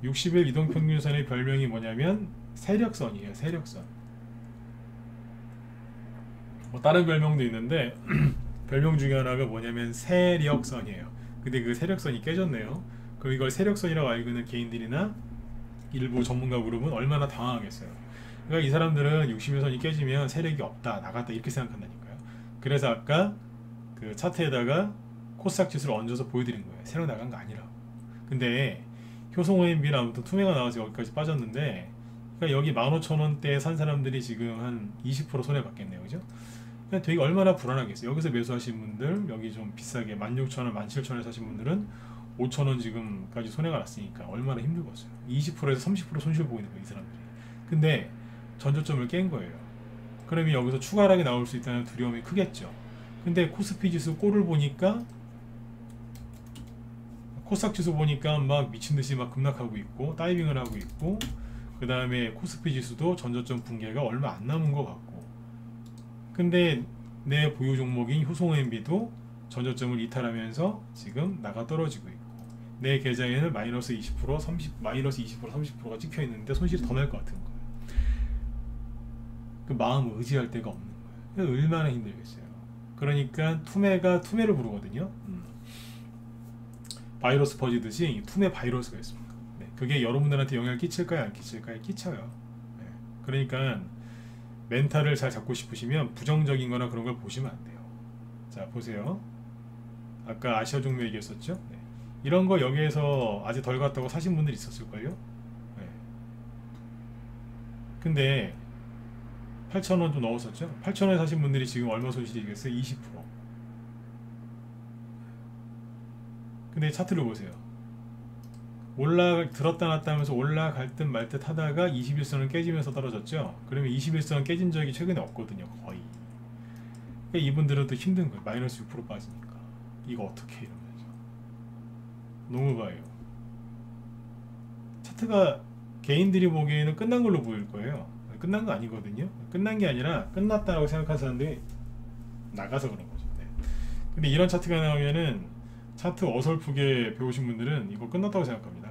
60일 이동평균선의 별명이 뭐냐면 세력선이에요. 세력선. 뭐 다른 별명도 있는데 별명 중에 하나가 뭐냐면 세력선이에요. 근데 그 세력선이 깨졌네요. 그럼 이걸 세력선이라고 알고 있는 개인들이나 일부 전문가 그룹은 얼마나 당황하겠어요. 그러니까 이 사람들은 61선이 깨지면 세력이 없다, 나갔다 이렇게 생각한다니까요. 그래서 아까 그 차트에다가 코스닥 지수를 얹어서 보여드린 거예요. 새로 나간 거 아니라고. 근데 효성 OMB는 아무튼 투매가 나와서 여기까지 빠졌는데, 그러니까 여기 15,000원대에 산 사람들이 지금 한 20% 손해 받겠네요, 그죠? 그러니까 되게 얼마나 불안하겠어요. 여기서 매수하신 분들, 여기 좀 비싸게 16,000원, 17,000원에 사신 분들은 5,000원 지금까지 손해가 났으니까 얼마나 힘들겠어요. 20%에서 30% 손실 보고 있는 거예요, 이 사람들이. 근데 전저점을 깬 거예요. 그러면 여기서 추가 하락이 나올 수 있다는 두려움이 크겠죠. 근데 코스피 지수 꼴을 보니까 코스닥 지수 보니까 막 미친듯이 막 급락하고 있고 다이빙을 하고 있고, 그 다음에 코스피 지수도 전저점 붕괴가 얼마 안 남은 것 같고, 근데 내 보유 종목인 효성 OMB도 전저점을 이탈하면서 지금 나가 떨어지고 있고, 내 계좌에는 마이너스 20%, 30, 마이너스 20%, 30%가 찍혀 있는데 손실이 더 날 것 같은 거예요. 그 마음 의지할 데가 없는 거예요. 얼마나 힘들겠어요. 그러니까 투매가 투매를 부르거든요. 바이러스 퍼지듯이 투매 바이러스가 있습니다. 네, 그게 여러분들한테 영향을 끼칠까요? 안 끼칠까요? 끼쳐요. 네, 그러니까 멘탈을 잘 잡고 싶으시면 부정적인 거나 그런 걸 보시면 안 돼요. 자, 보세요. 아까 아시아 종묘 얘기했었죠? 네. 이런 거 여기에서 아직 덜 갔다고 사신 분들 있었을걸요? 네. 근데 8,000원 좀 넘었었죠? 8,000원에 사신 분들이 지금 얼마 손실이겠어요? 20%. 근데 차트를 보세요. 들었다 놨다 하면서 올라갈 듯 말 듯 하다가 21선을 깨지면서 떨어졌죠? 그러면 21선 깨진 적이 최근에 없거든요, 거의. 그러니까 이분들은 또 힘든 거예요. 마이너스 6% 빠지니까. 이거 어떻게 이러면서. 너무 봐요. 차트가 개인들이 보기에는 끝난 걸로 보일 거예요. 끝난 거 아니거든요. 끝난 게 아니라 끝났다고 생각하는 사람들이 나가서 그런 거죠. 네. 근데 이런 차트가 나오면은 차트 어설프게 배우신 분들은 이거 끝났다고 생각합니다.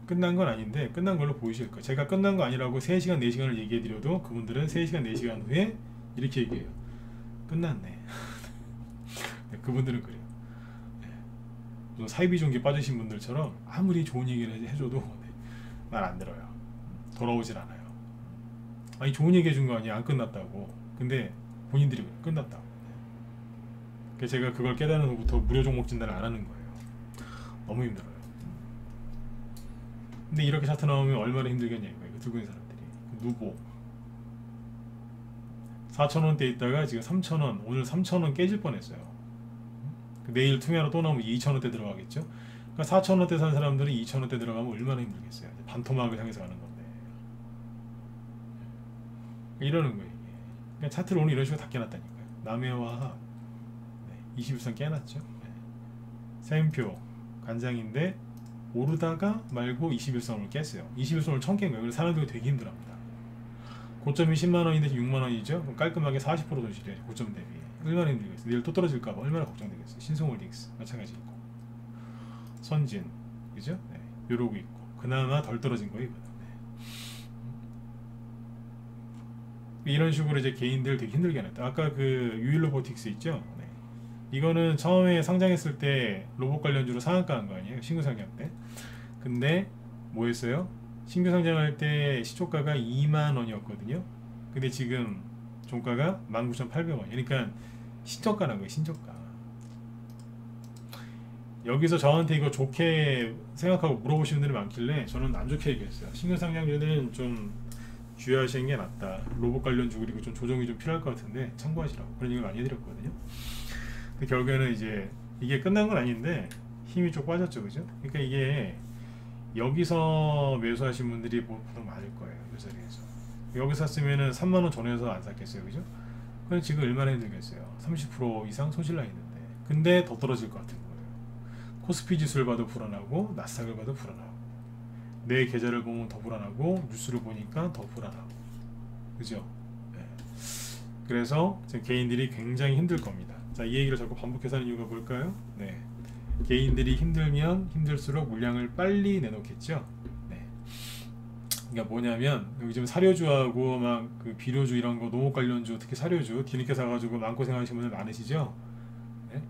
끝난 건 아닌데 끝난 걸로 보이실 거예요. 제가 끝난 거 아니라고 3시간 4시간을 얘기해 드려도 그분들은 3시간 4시간 후에 이렇게 얘기해요. 끝났네. 네, 그분들은 그래요. 네. 사이비 종교에 빠지신 분들처럼 아무리 좋은 얘기를 해줘도 네, 말 안 들어요. 돌아오질 않아요. 아니 좋은 얘기 해준 거 아니야, 안 끝났다고. 근데 본인들이 끝났다고. 그래서 제가 그걸 깨달은 후부터 무료 종목 진단을 안 하는 거예요. 너무 힘들어요. 근데 이렇게 차트 나오면 얼마나 힘들겠냐 이거예요. 들고 있는 사람들이. 누보 4,000원대 있다가 지금 3,000원, 오늘 3,000원 깨질 뻔했어요. 내일 투매로 또 나오면 2,000원대 들어가겠죠. 그러니까 4,000원대 산 사람들은 2,000원대 들어가면 얼마나 힘들겠어요. 반토막을 향해서 가는 건데. 이러는 거예요. 이게. 그러니까 차트를 오늘 이런 식으로 다 깨놨다니까요. 남해와 21선 깨놨죠. 네. 샘표 간장인데 오르다가 말고 21선을 깼어요. 21선을 처음 깬 거예요. 그래서 사람들이 되게 힘들어합니다. 고점이 10만원인데 6만원이죠. 그럼 깔끔하게 40% 손실이에요. 고점 대비. 얼마나 힘들겠어요. 내일 또 떨어질까봐 얼마나 걱정되겠어요. 신성홀딩스 마찬가지 있고 선진 그죠? 네. 요러고 있고 그나마 덜 떨어진 거예요. 네. 이런 식으로 이제 개인들 되게 힘들게 하냈다. 아까 그 유일로보틱스 있죠? 네. 이거는 처음에 상장했을 때 로봇 관련주로 상한가 한 거 아니에요? 신규 상장 때. 근데 뭐 했어요? 신규 상장할 때 시초가가 2만원이었거든요. 근데 지금 종가가 19,800원. 그러니까 신저가라는 거예요. 신저가. 여기서 저한테 이거 좋게 생각하고 물어보시는 분들이 많길래 저는 안 좋게 얘기했어요. 신규상장주는 좀 주의하시는 게 낫다. 로봇 관련주 그리고 좀 조정이 좀 필요할 것 같은데 참고하시라고 그런 얘기를 많이 해드렸거든요. 근데 결국에는 이제 이게 끝난 건 아닌데 힘이 좀 빠졌죠, 그죠? 그러니까 이게 여기서 매수하신 분들이 보통 많을 거예요. 이 자리에서 여기 샀으면은 3만원 전에서 안 샀겠어요, 그죠? 그럼 지금 얼마나 힘들겠어요? 30% 이상 손실 나 있는데 근데 더 떨어질 것 같은 거예요. 코스피 지수를 봐도 불안하고 나스닥을 봐도 불안하고 내 계좌를 보면 더 불안하고 뉴스를 보니까 더 불안하고 그죠? 네. 그래서 지금 개인들이 굉장히 힘들 겁니다. 자, 이 얘기를 자꾸 반복해서 하는 이유가 뭘까요? 네. 개인들이 힘들면 힘들수록 물량을 빨리 내놓겠죠. 네. 그러니까 뭐냐면 여기 지금 사료주하고 막 그 비료주 이런 거 농업 관련주 특히 사료주 뒤늦게 사가지고 마음고생하시는 분들 많으시죠. 네?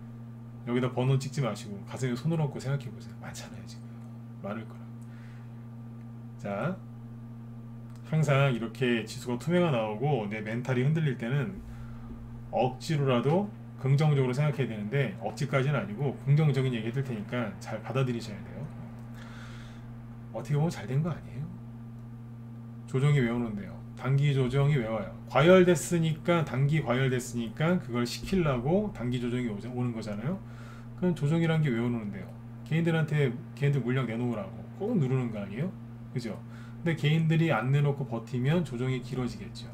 여기다 번호 찍지 마시고 가슴에 손을 얹고 생각해 보세요. 많잖아요 지금. 많을 거라. 자, 항상 이렇게 지수가 투매가 나오고 내 멘탈이 흔들릴 때는 억지로라도 긍정적으로 생각해야 되는데 억지까지는 아니고 긍정적인 얘기 해줄 테니까 잘 받아들이셔야 돼요. 어떻게 보면 잘 된 거 아니에요. 조정이 왜 오는데요? 단기 조정이 왜 와요? 과열됐으니까 단기 과열됐으니까 그걸 시키려고 단기 조정이 오는 거잖아요. 그럼 조정이란 게 왜 오는데요? 개인들한테 개인들 물량 내놓으라고 꼭 누르는 거 아니에요? 그죠? 근데 개인들이 안 내놓고 버티면 조정이 길어지겠죠.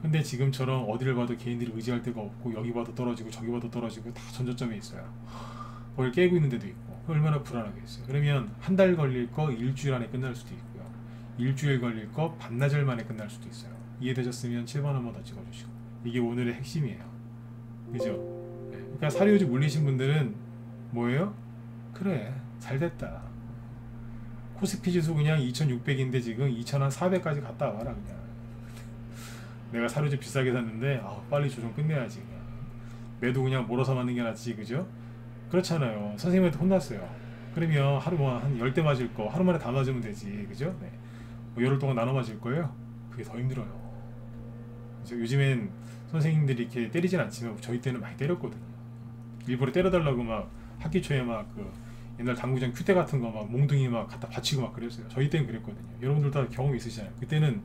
근데 지금처럼 어디를 봐도 개인들이 의지할 데가 없고 여기 봐도 떨어지고 저기 봐도 떨어지고 다 전저점에 있어요. 거길 깨고 있는 데도 있고 얼마나 불안하겠어요. 그러면 한 달 걸릴 거 일주일 안에 끝날 수도 있고요. 일주일 걸릴 거 반나절 만에 끝날 수도 있어요. 이해되셨으면 7번 한번 더 찍어주시고 이게 오늘의 핵심이에요. 그죠? 네. 그러니까 사료주 물리신 분들은 뭐예요? 그래 잘됐다. 코스피 지수 그냥 2600인데 지금 2400까지 갔다 와라 그냥. 내가 사료주 비싸게 샀는데 빨리 조정 끝내야지 그냥. 매도 그냥 몰아서 맞는 게 낫지 그죠? 그렇잖아요. 선생님한테 혼났어요. 그러면 하루 한 10대 맞을 거 하루 만에 다 맞으면 되지 그죠? 네. 뭐 열흘 동안 나눠 맞을 거예요? 그게 더 힘들어요. 그죠? 요즘엔 선생님들이 이렇게 때리진 않지만 저희 때는 많이 때렸거든요. 일부러 때려달라고 막 학기 초에 막 그 옛날 당구장 큐대 같은 거 막 몽둥이 막 갖다 받치고 막 그랬어요. 저희 때는 그랬거든요. 여러분들 다 경험 있으시잖아요. 그때는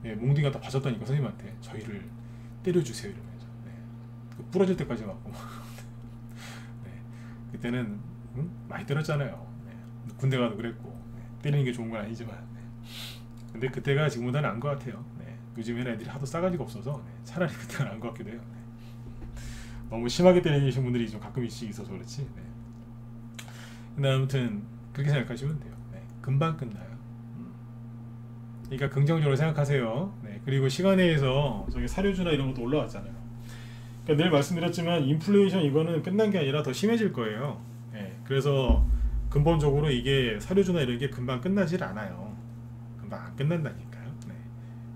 몽둥이 갖다 받쳤다니까 선생님한테 저희를 때려주세요 이러면서 부러질 때까지 맞고 네. 그때는 많이 때렸잖아요. 네. 군대 가도 그랬고 때리는 게 좋은 건 아니지만 근데 그때가 지금보다는 나은 것 같아요. 요즘에는 애들이 하도 싸가지가 없어서 차라리 그때가 나은 것 같기도 해요. 너무 심하게 때리시는 분들이 좀 가끔씩 있어서 그렇지. 근데 아무튼 그렇게 생각하시면 돼요. 금방 끝나요. 그러니까 긍정적으로 생각하세요. 그리고 시간에 의해서 저기 사료주나 이런 것도 올라왔잖아요. 그러니까 늘 말씀드렸지만 인플레이션 이거는 끝난 게 아니라 더 심해질 거예요. 그래서 근본적으로 이게 사료주나 이런 게 금방 끝나질 않아요. 금방 안 끝난다니까요.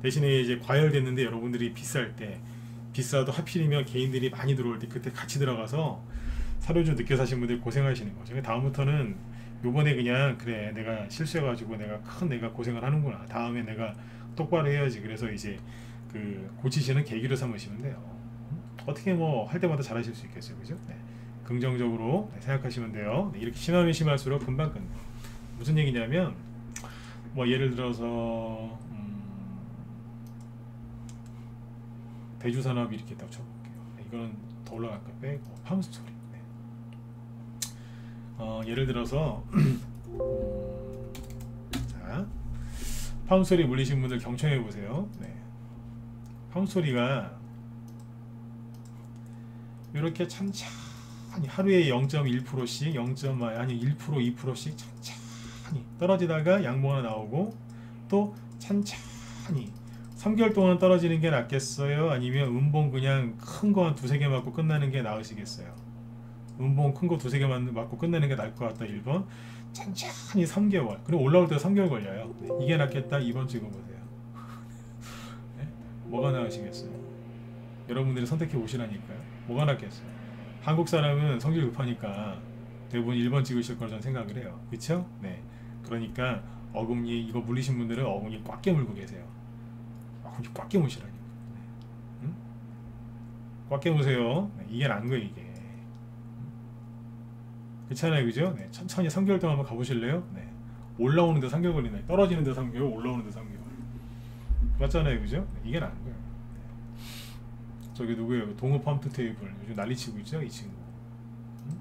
대신에 이제 과열됐는데 여러분들이 비쌀 때 비싸도 하필이면 개인들이 많이 들어올 때 그때 같이 들어가서 사료주 늦게 사신 분들 고생하시는 거죠. 다음부터는 요번에 그냥 그래 내가 실수해가지고 내가 고생을 하는구나. 다음에 내가 똑바로 해야지. 그래서 이제 그 고치시는 계기로 삼으시면 돼요. 어떻게 뭐 할 때마다 잘하실 수 있겠어요, 그죠? 긍정적으로 생각하시면 돼요. 이렇게 심하면 심할수록 금방 끝나. 무슨 얘기냐면 뭐 예를 들어서 대주산업이 이렇게 딱 쳐볼게요. 이거는 더 올라갈까 빼고 팜스토리. 예를 들어서 자, 팜스토리 물리신 분들 경청해 보세요. 팜스토리가 이렇게 천천히 하루에 0.1%씩 0. 아니 1% 2%씩 천천히 떨어지다가 양봉 하나 나오고 또 천천히 3개월 동안 떨어지는 게 낫겠어요? 아니면 음봉 그냥 큰 거 한 두세 개 맞고 끝나는 게 나으시겠어요? 음봉 큰 거 두세 개 맞고 끝내는 게 나을 것 같다 1번. 천천히 3개월 그리고 올라올 때 3개월 걸려요. 이게 낫겠다 2번 찍어보세요. 뭐가 나으시겠어요? 여러분들이 선택해 보시라니까요. 뭐가 낫겠어요? 한국 사람은 성질 급하니까 대부분 1번 찍으실 걸 저는 생각을 해요. 그쵸? 그러니까 어금니 이거 물리신 분들은 어금니 꽉 깨물고 계세요. 어금니 꽉 깨무시라니까. 꽉 깨무세요. 이게 나은 거예요 이게. 그렇잖아요, 그죠? 네, 천천히 3개월 동안 한번 가보실래요? 네. 올라오는데 3개월 걸리나요? 떨어지는데 3개월, 올라오는데 3개월. 맞잖아요, 그죠? 네, 이게 나은 거예요. 저기 누구예요? 동호 펌프 테이블 요즘 난리치고 있죠, 이 친구. 응?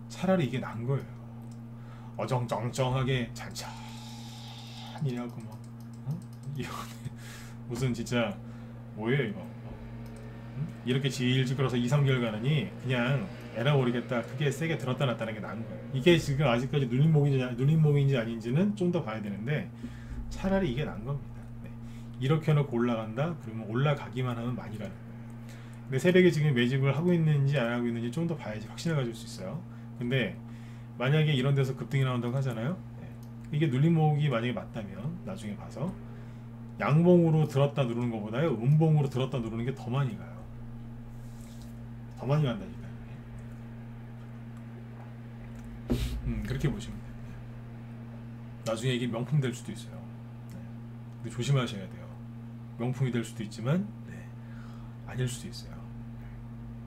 차라리 이게 나은 거예요. 어정쩡쩡하게 찬찬히 하고 막 이거 무슨 진짜 뭐예요 이거. 이렇게 질질 끌어서 2, 3개월 가느니 그냥 에라 모르겠다 크게 세게 들었다 놨다는 게 나은 거예요. 이게 지금 아직까지 눌림목인지 아닌지는 좀 더 봐야 되는데 차라리 이게 나은 겁니다. 네. 이렇게 해놓고 올라간다? 그러면 올라가기만 하면 많이 가는 거예요. 근데 세력이 지금 매집을 하고 있는지 안 하고 있는지 좀 더 봐야지 확신을 가질 수 있어요. 근데 만약에 이런 데서 급등이 나온다고 하잖아요. 네. 이게 눌림목이 만약에 맞다면 나중에 봐서 양봉으로 들었다 누르는 것보다요 음봉으로 들었다 누르는 게 더 많이 가요. 더 많이 간다니까요. 그렇게 보시면 돼요. 나중에 이게 명품 될 수도 있어요. 네. 근데 조심하셔야 돼요. 명품이 될 수도 있지만 네. 아닐 수도 있어요.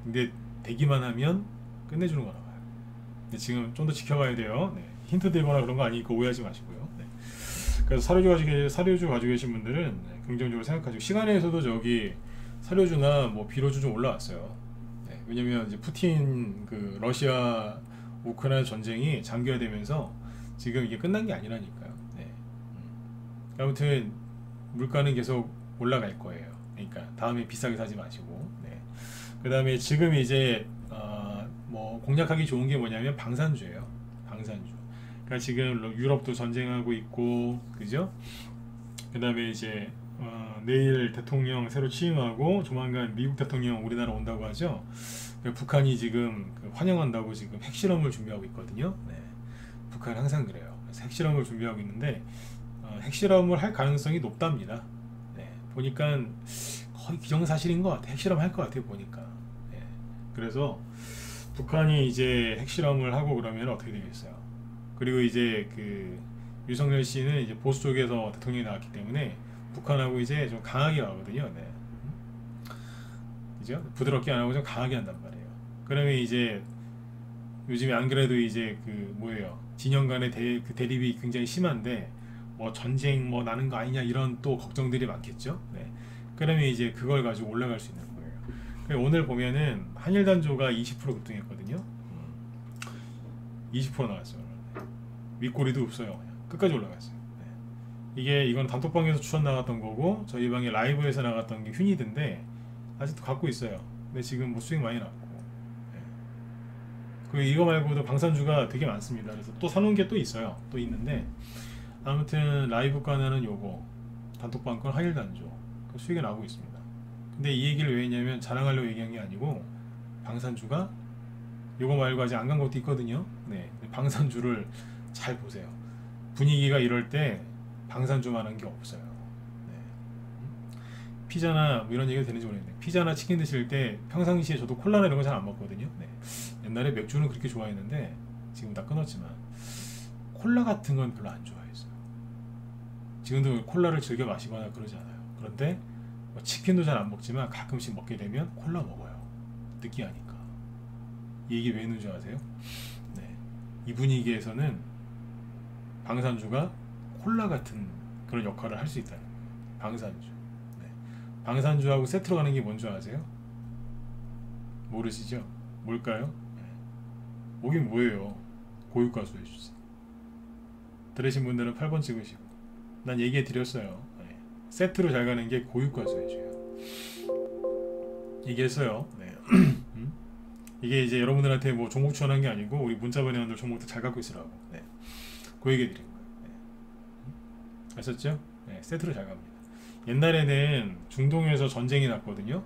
근데 되기만 하면 끝내주는 거나 봐요. 근데 지금 좀 더 지켜봐야 돼요. 네. 힌트 들거나 그런 거 아니니까 오해하지 마시고요. 네. 그래서 사료주 가지고 계신 분들은 네, 긍정적으로 생각하시고 시간에서도 저기 사료주나 뭐 비료주 좀 올라왔어요. 네. 왜냐면 이제 푸틴 그 러시아 우크라이나 전쟁이 장기화되면서 지금 이게 끝난 게 아니라니까요. 네. 아무튼 물가는 계속 올라갈 거예요. 그러니까 다음에 비싸게 사지 마시고. 네. 그 다음에 지금 이제 뭐 공략하기 좋은 게 뭐냐면 방산주예요. 방산주. 그러니까 지금 유럽도 전쟁하고 있고, 그죠? 그 다음에 이제 내일 대통령 새로 취임하고 조만간 미국 대통령 우리나라 온다고 하죠. 북한이 지금 환영한다고 지금 핵실험을 준비하고 있거든요. 네. 북한 항상 그래요. 그래서 핵실험을 준비하고 있는데 핵실험을 할 가능성이 높답니다. 네. 보니까 거의 기정사실인 것 같아요. 핵실험 할 것 같아요. 보니까. 네. 그래서 북한이 이제 핵실험을 하고 그러면 어떻게 되겠어요? 그리고 이제 그 윤석열 씨는 이제 보수 쪽에서 대통령이 나왔기 때문에 북한하고 이제 좀 강하게 가거든요. 네. 그죠? 부드럽게 안 하고 좀 강하게 한단 말이에요. 그러면 이제 요즘에 안 그래도 이제 그 뭐예요? 진영 간의 그 대립이 굉장히 심한데 뭐 전쟁 뭐 나는 거 아니냐 이런 또 걱정들이 많겠죠. 네. 그러면 이제 그걸 가지고 올라갈 수 있는 거예요. 오늘 보면은 한일단조가 20% 급등했거든요. 20% 나왔어요. 윗꼬리도 없어요. 그냥 끝까지 올라갔어요. 네. 이건 단톡방에서 추천 나갔던 거고 저희 방에 라이브에서 나갔던 게 휴니드인데 아직도 갖고 있어요. 근데 지금 뭐 수익 많이 났고. 네. 그리고 이거 말고도 방산주가 되게 많습니다. 그래서 또 사놓은 게 또 있어요. 또 있는데 아무튼 라이브 가나는 요거 단톡방 건 한일단조 수익이 나고 있습니다. 근데 이 얘기를 왜 했냐면 자랑하려고 얘기한 게 아니고 방산주가 요거 말고 아직 안 간 것도 있거든요. 네. 방산주를 잘 보세요. 분위기가 이럴 때 방산주만한 게 없어요. 네. 피자나 뭐 이런 얘기가 되는지 모르겠는데 피자나 치킨 드실 때 평상시에 저도 콜라나 이런 거 잘 안 먹거든요. 네. 옛날에 맥주는 그렇게 좋아했는데 지금 다 끊었지만 콜라 같은 건 별로 안 좋아했어요. 지금도 콜라를 즐겨 마시거나 그러지 않아요. 그런데 뭐 치킨도 잘 안 먹지만 가끔씩 먹게 되면 콜라 먹어요. 느끼하니까. 이 얘기 왜 했는 줄 아세요? 네. 이 분위기에서는 방산주가 콜라 같은 그런 역할을 할 수 있다는 거예요. 방산주. 네. 방산주하고 세트로 가는 게 뭔지 아세요? 모르시죠? 뭘까요? 네. 뭐긴 뭐예요? 고유가수 해주세요. 들으신 분들은 8번 찍으시고 난 얘기해 드렸어요. 네. 세트로 잘 가는 게 고유가수 해줘요. 얘기했어요. 네. 이게 이제 여러분들한테 뭐 종목 추천한 게 아니고 우리 문자 번역들 종목도 잘 갖고 있으라고. 네. 그 얘기 드린 거예요. 네. 아셨죠? 네. 세트로 잘 갑니다. 옛날에는 중동에서 전쟁이 났거든요.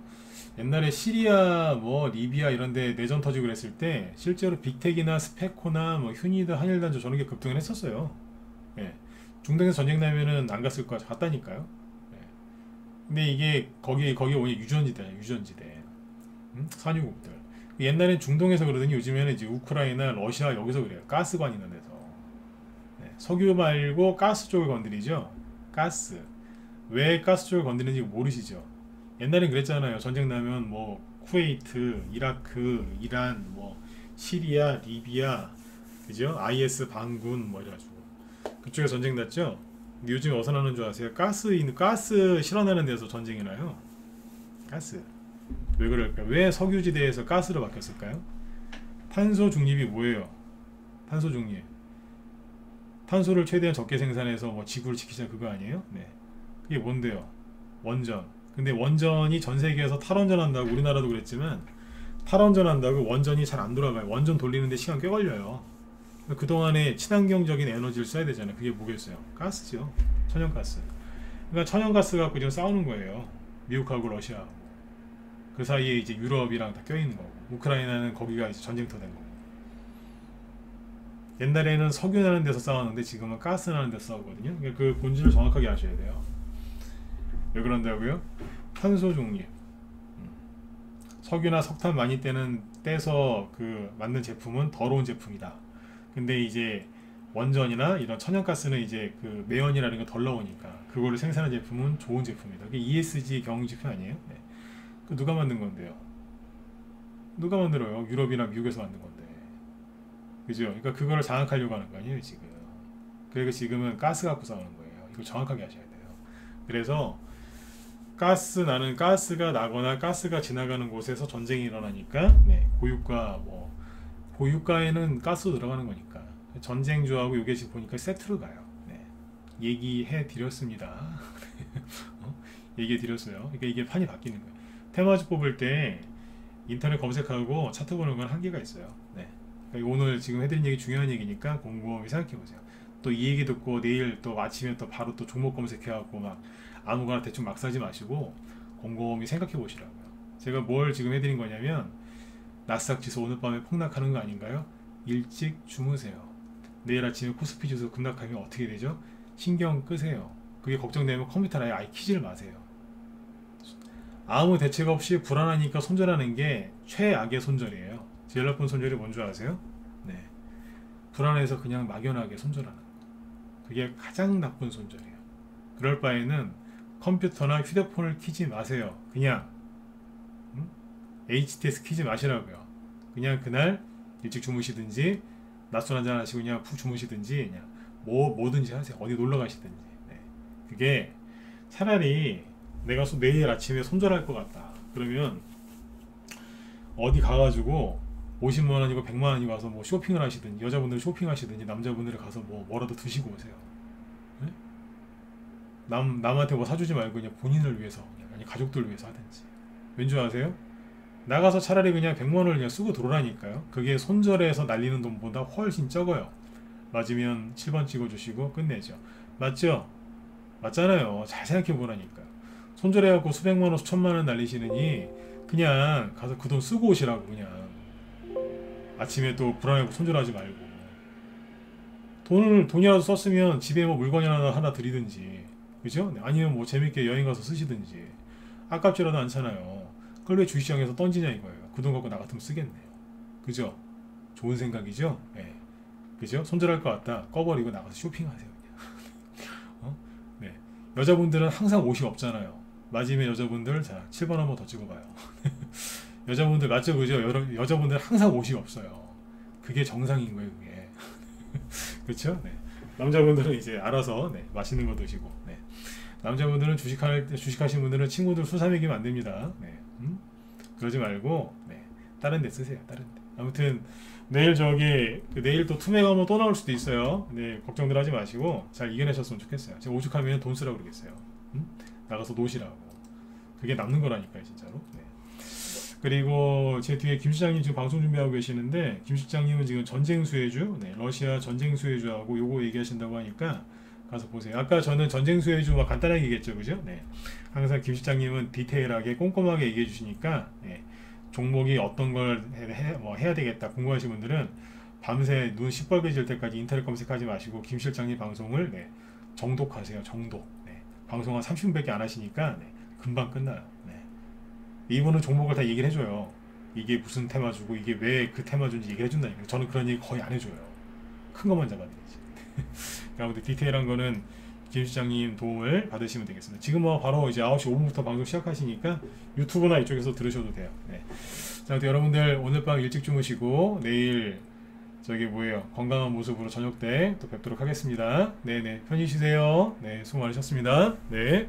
옛날에 시리아 뭐 리비아 이런데 내전 터지고 그랬을 때 실제로 빅텍이나 스페코나 뭐 휴니드 한일단조 저런 게 급등을 했었어요. 네. 중동에서 전쟁 나면은 안 갔을 거 갔다니까요. 네. 근데 이게 거기 오니 유전지대. 산유국들. 옛날엔 중동에서 그러더니 요즘에는 이제 우크라이나, 러시아 여기서 그래요. 가스관 있는 데서. 네. 석유 말고 가스 쪽을 건드리죠. 가스. 왜 가스 쪽을 건드리는지 모르시죠? 옛날엔 그랬잖아요. 전쟁 나면 뭐 쿠웨이트, 이라크, 이란, 뭐 시리아, 리비아, 그죠? IS 반군 뭐 이래가지고 그쪽에 전쟁 났죠. 근데 요즘 어디서 나는 줄 아세요? 가스 실어나는 데서 전쟁이 나요. 가스. 왜 그럴까요? 왜 석유지대에서 가스로 바뀌었을까요? 탄소 중립이 뭐예요? 탄소 중립. 탄소를 최대한 적게 생산해서 뭐 지구를 지키자 그거 아니에요? 네. 그게 뭔데요? 원전. 근데 원전이 전 세계에서 탈원전한다고 우리나라도 그랬지만 탈원전한다고 원전이 잘 안 돌아가요. 원전 돌리는데 시간 꽤 걸려요. 그동안에 친환경적인 에너지를 써야 되잖아요. 그게 뭐겠어요? 가스죠. 천연가스. 그러니까 천연가스 갖고 지금 싸우는 거예요. 미국하고 러시아하고. 그 사이에 이제 유럽이랑 다 껴있는 거고, 우크라이나는 거기가 이제 전쟁터 된 거고. 옛날에는 석유 나는 데서 싸웠는데 지금은 가스 나는 데서 싸우거든요. 그러니까 그 본질을 정확하게 아셔야 돼요. 왜 그런다고요? 탄소 중립. 석유나 석탄 많이 떼서 그 만든 제품은 더러운 제품이다. 근데 이제 원전이나 이런 천연가스는 이제 그 매연이라는 게 덜 나오니까 그거를 생산한 제품은 좋은 제품이다. 그게 ESG 경영지표 아니에요? 네. 그 누가 만든 건데요? 누가 만들어요? 유럽이나 미국에서 만든 건데. 그죠? 그러니까 그거를 장악하려고 하는 거 아니에요, 지금. 그래서 지금은 가스 갖고 싸우는 거예요. 이거 정확하게 하셔야 돼요. 그래서 가스가 나거나 가스가 지나가는 곳에서 전쟁이 일어나니까 네, 고유가에는 가스 들어가는 거니까 전쟁주하고 이게 지금 보니까 세트로 가요. 네. 얘기해 드렸습니다. 얘기해 드렸어요. 그러니까 이게 판이 바뀌는 거예요. 테마주 뽑을 때 인터넷 검색하고 차트 보는 건 한계가 있어요. 네. 그러니까 오늘 지금 해드린 얘기 중요한 얘기니까 곰곰이 생각해 보세요. 또 이 얘기 듣고 내일 또 아침에 또 바로 또 종목 검색해갖고 막 아무거나 대충 막 사지 마시고 곰곰이 생각해 보시라고요. 제가 뭘 지금 해드린 거냐면 나스닥 지수 오늘 밤에 폭락하는 거 아닌가요? 일찍 주무세요. 내일 아침에 코스피 지수 급락하면 어떻게 되죠? 신경 끄세요. 그게 걱정되면 컴퓨터에 아예 키지를 마세요. 아무 대책 없이 불안하니까 손절하는 게 최악의 손절이에요. 제일 나쁜 손절이 뭔지 아세요? 네. 불안해서 그냥 막연하게 손절하는 거. 그게 가장 나쁜 손절이에요. 그럴 바에는 컴퓨터나 휴대폰을 키지 마세요. 그냥 HTS 키지 마시라고요. 그냥 그날 일찍 주무시든지 낮술 한잔 하시고 그냥 푹 주무시든지 그냥 뭐든지 하세요. 어디 놀러 가시든지. 네. 그게 차라리 내가 내일 아침에 손절할 것 같다. 그러면 어디 가가지고 50만원이고 100만원이고 와서 뭐 쇼핑을 하시든지 여자분들 쇼핑하시든지 남자분들 가서 뭐라도 드시고 오세요. 네? 남한테 뭐 사주지 말고 그냥 본인을 위해서 아니 가족들을 위해서 하든지. 왠지 아세요? 나가서 차라리 그냥 100만원을 그냥 쓰고 들어오라니까요. 그게 손절해서 날리는 돈보다 훨씬 적어요. 맞으면 7번 찍어주시고 끝내죠. 맞죠? 맞잖아요. 잘 생각해 보라니까요. 손절해갖고 수백만원 수천만원 날리시느니 그냥 가서 그 돈 쓰고 오시라고. 그냥 아침에 또 불안하고 손절하지 말고 돈이라도 썼으면 집에 뭐 물건이나 하나 드리든지, 그죠? 아니면 뭐 재밌게 여행 가서 쓰시든지. 아깝지라도 않잖아요. 그걸 왜 주시장에서 던지냐 이거예요. 그 돈 갖고 나 같으면 쓰겠네요. 그죠? 좋은 생각이죠? 네. 그죠? 손절할 것 같다. 꺼버리고 나가서 쇼핑하세요. 그냥. 네. 여자분들은 항상 옷이 없잖아요. 맞으면 여자분들 자 7번 한번 더 찍어봐요. 여자분들 맞죠? 그죠? 여자분들 항상 옷이 없어요. 그게 정상인 거예요. 그게. 그렇죠? 네. 남자분들은 이제 알아서 네, 맛있는 거 드시고. 네. 남자분들은 주식하시는 분들은 친구들 술 사먹이면 안 됩니다. 네. 그러지 말고 네. 다른 데 쓰세요. 다른 데. 아무튼 내일 내일 또 투매가 한번 또 나올 수도 있어요. 네, 걱정들 하지 마시고 잘 이겨내셨으면 좋겠어요. 제가 오죽하면 돈 쓰라고 그러겠어요. 나가서 노시라고. 그게 남는 거라니까요, 진짜로. 네. 그리고 제 뒤에 김 실장님 지금 방송 준비하고 계시는데, 김 실장님은 지금 전쟁 수혜주, 네, 러시아 전쟁 수혜주하고 요거 얘기하신다고 하니까 가서 보세요. 아까 저는 전쟁 수혜주 막 간단하게 얘기했죠, 그죠? 네. 항상 김 실장님은 디테일하게 꼼꼼하게 얘기해 주시니까 네. 종목이 어떤 걸 해야 되겠다 궁금하신 분들은 밤새 눈 시뻘개질 때까지 인터넷 검색하지 마시고 김 실장님 방송을 네, 정독하세요. 정독. 네. 방송 한 30분밖에 안 하시니까 네, 금방 끝나요. 네. 이분은 종목을 다 얘기를 해줘요. 이게 무슨 테마주고 이게 왜 그 테마주인지 얘기를 해준다니까. 저는 그런 얘기 거의 안 해줘요. 큰 것만 잡아드리지. 아무튼 디테일한 거는 김 실장님 도움을 받으시면 되겠습니다. 지금 바로 이제 9시 5분부터 방송 시작하시니까 유튜브나 이쪽에서 들으셔도 돼요. 네. 자, 또 여러분들 오늘 밤 일찍 주무시고 내일 저기 뭐예요? 건강한 모습으로 저녁 때 또 뵙도록 하겠습니다. 네네, 편히 쉬세요. 네, 수고 많으셨습니다. 네.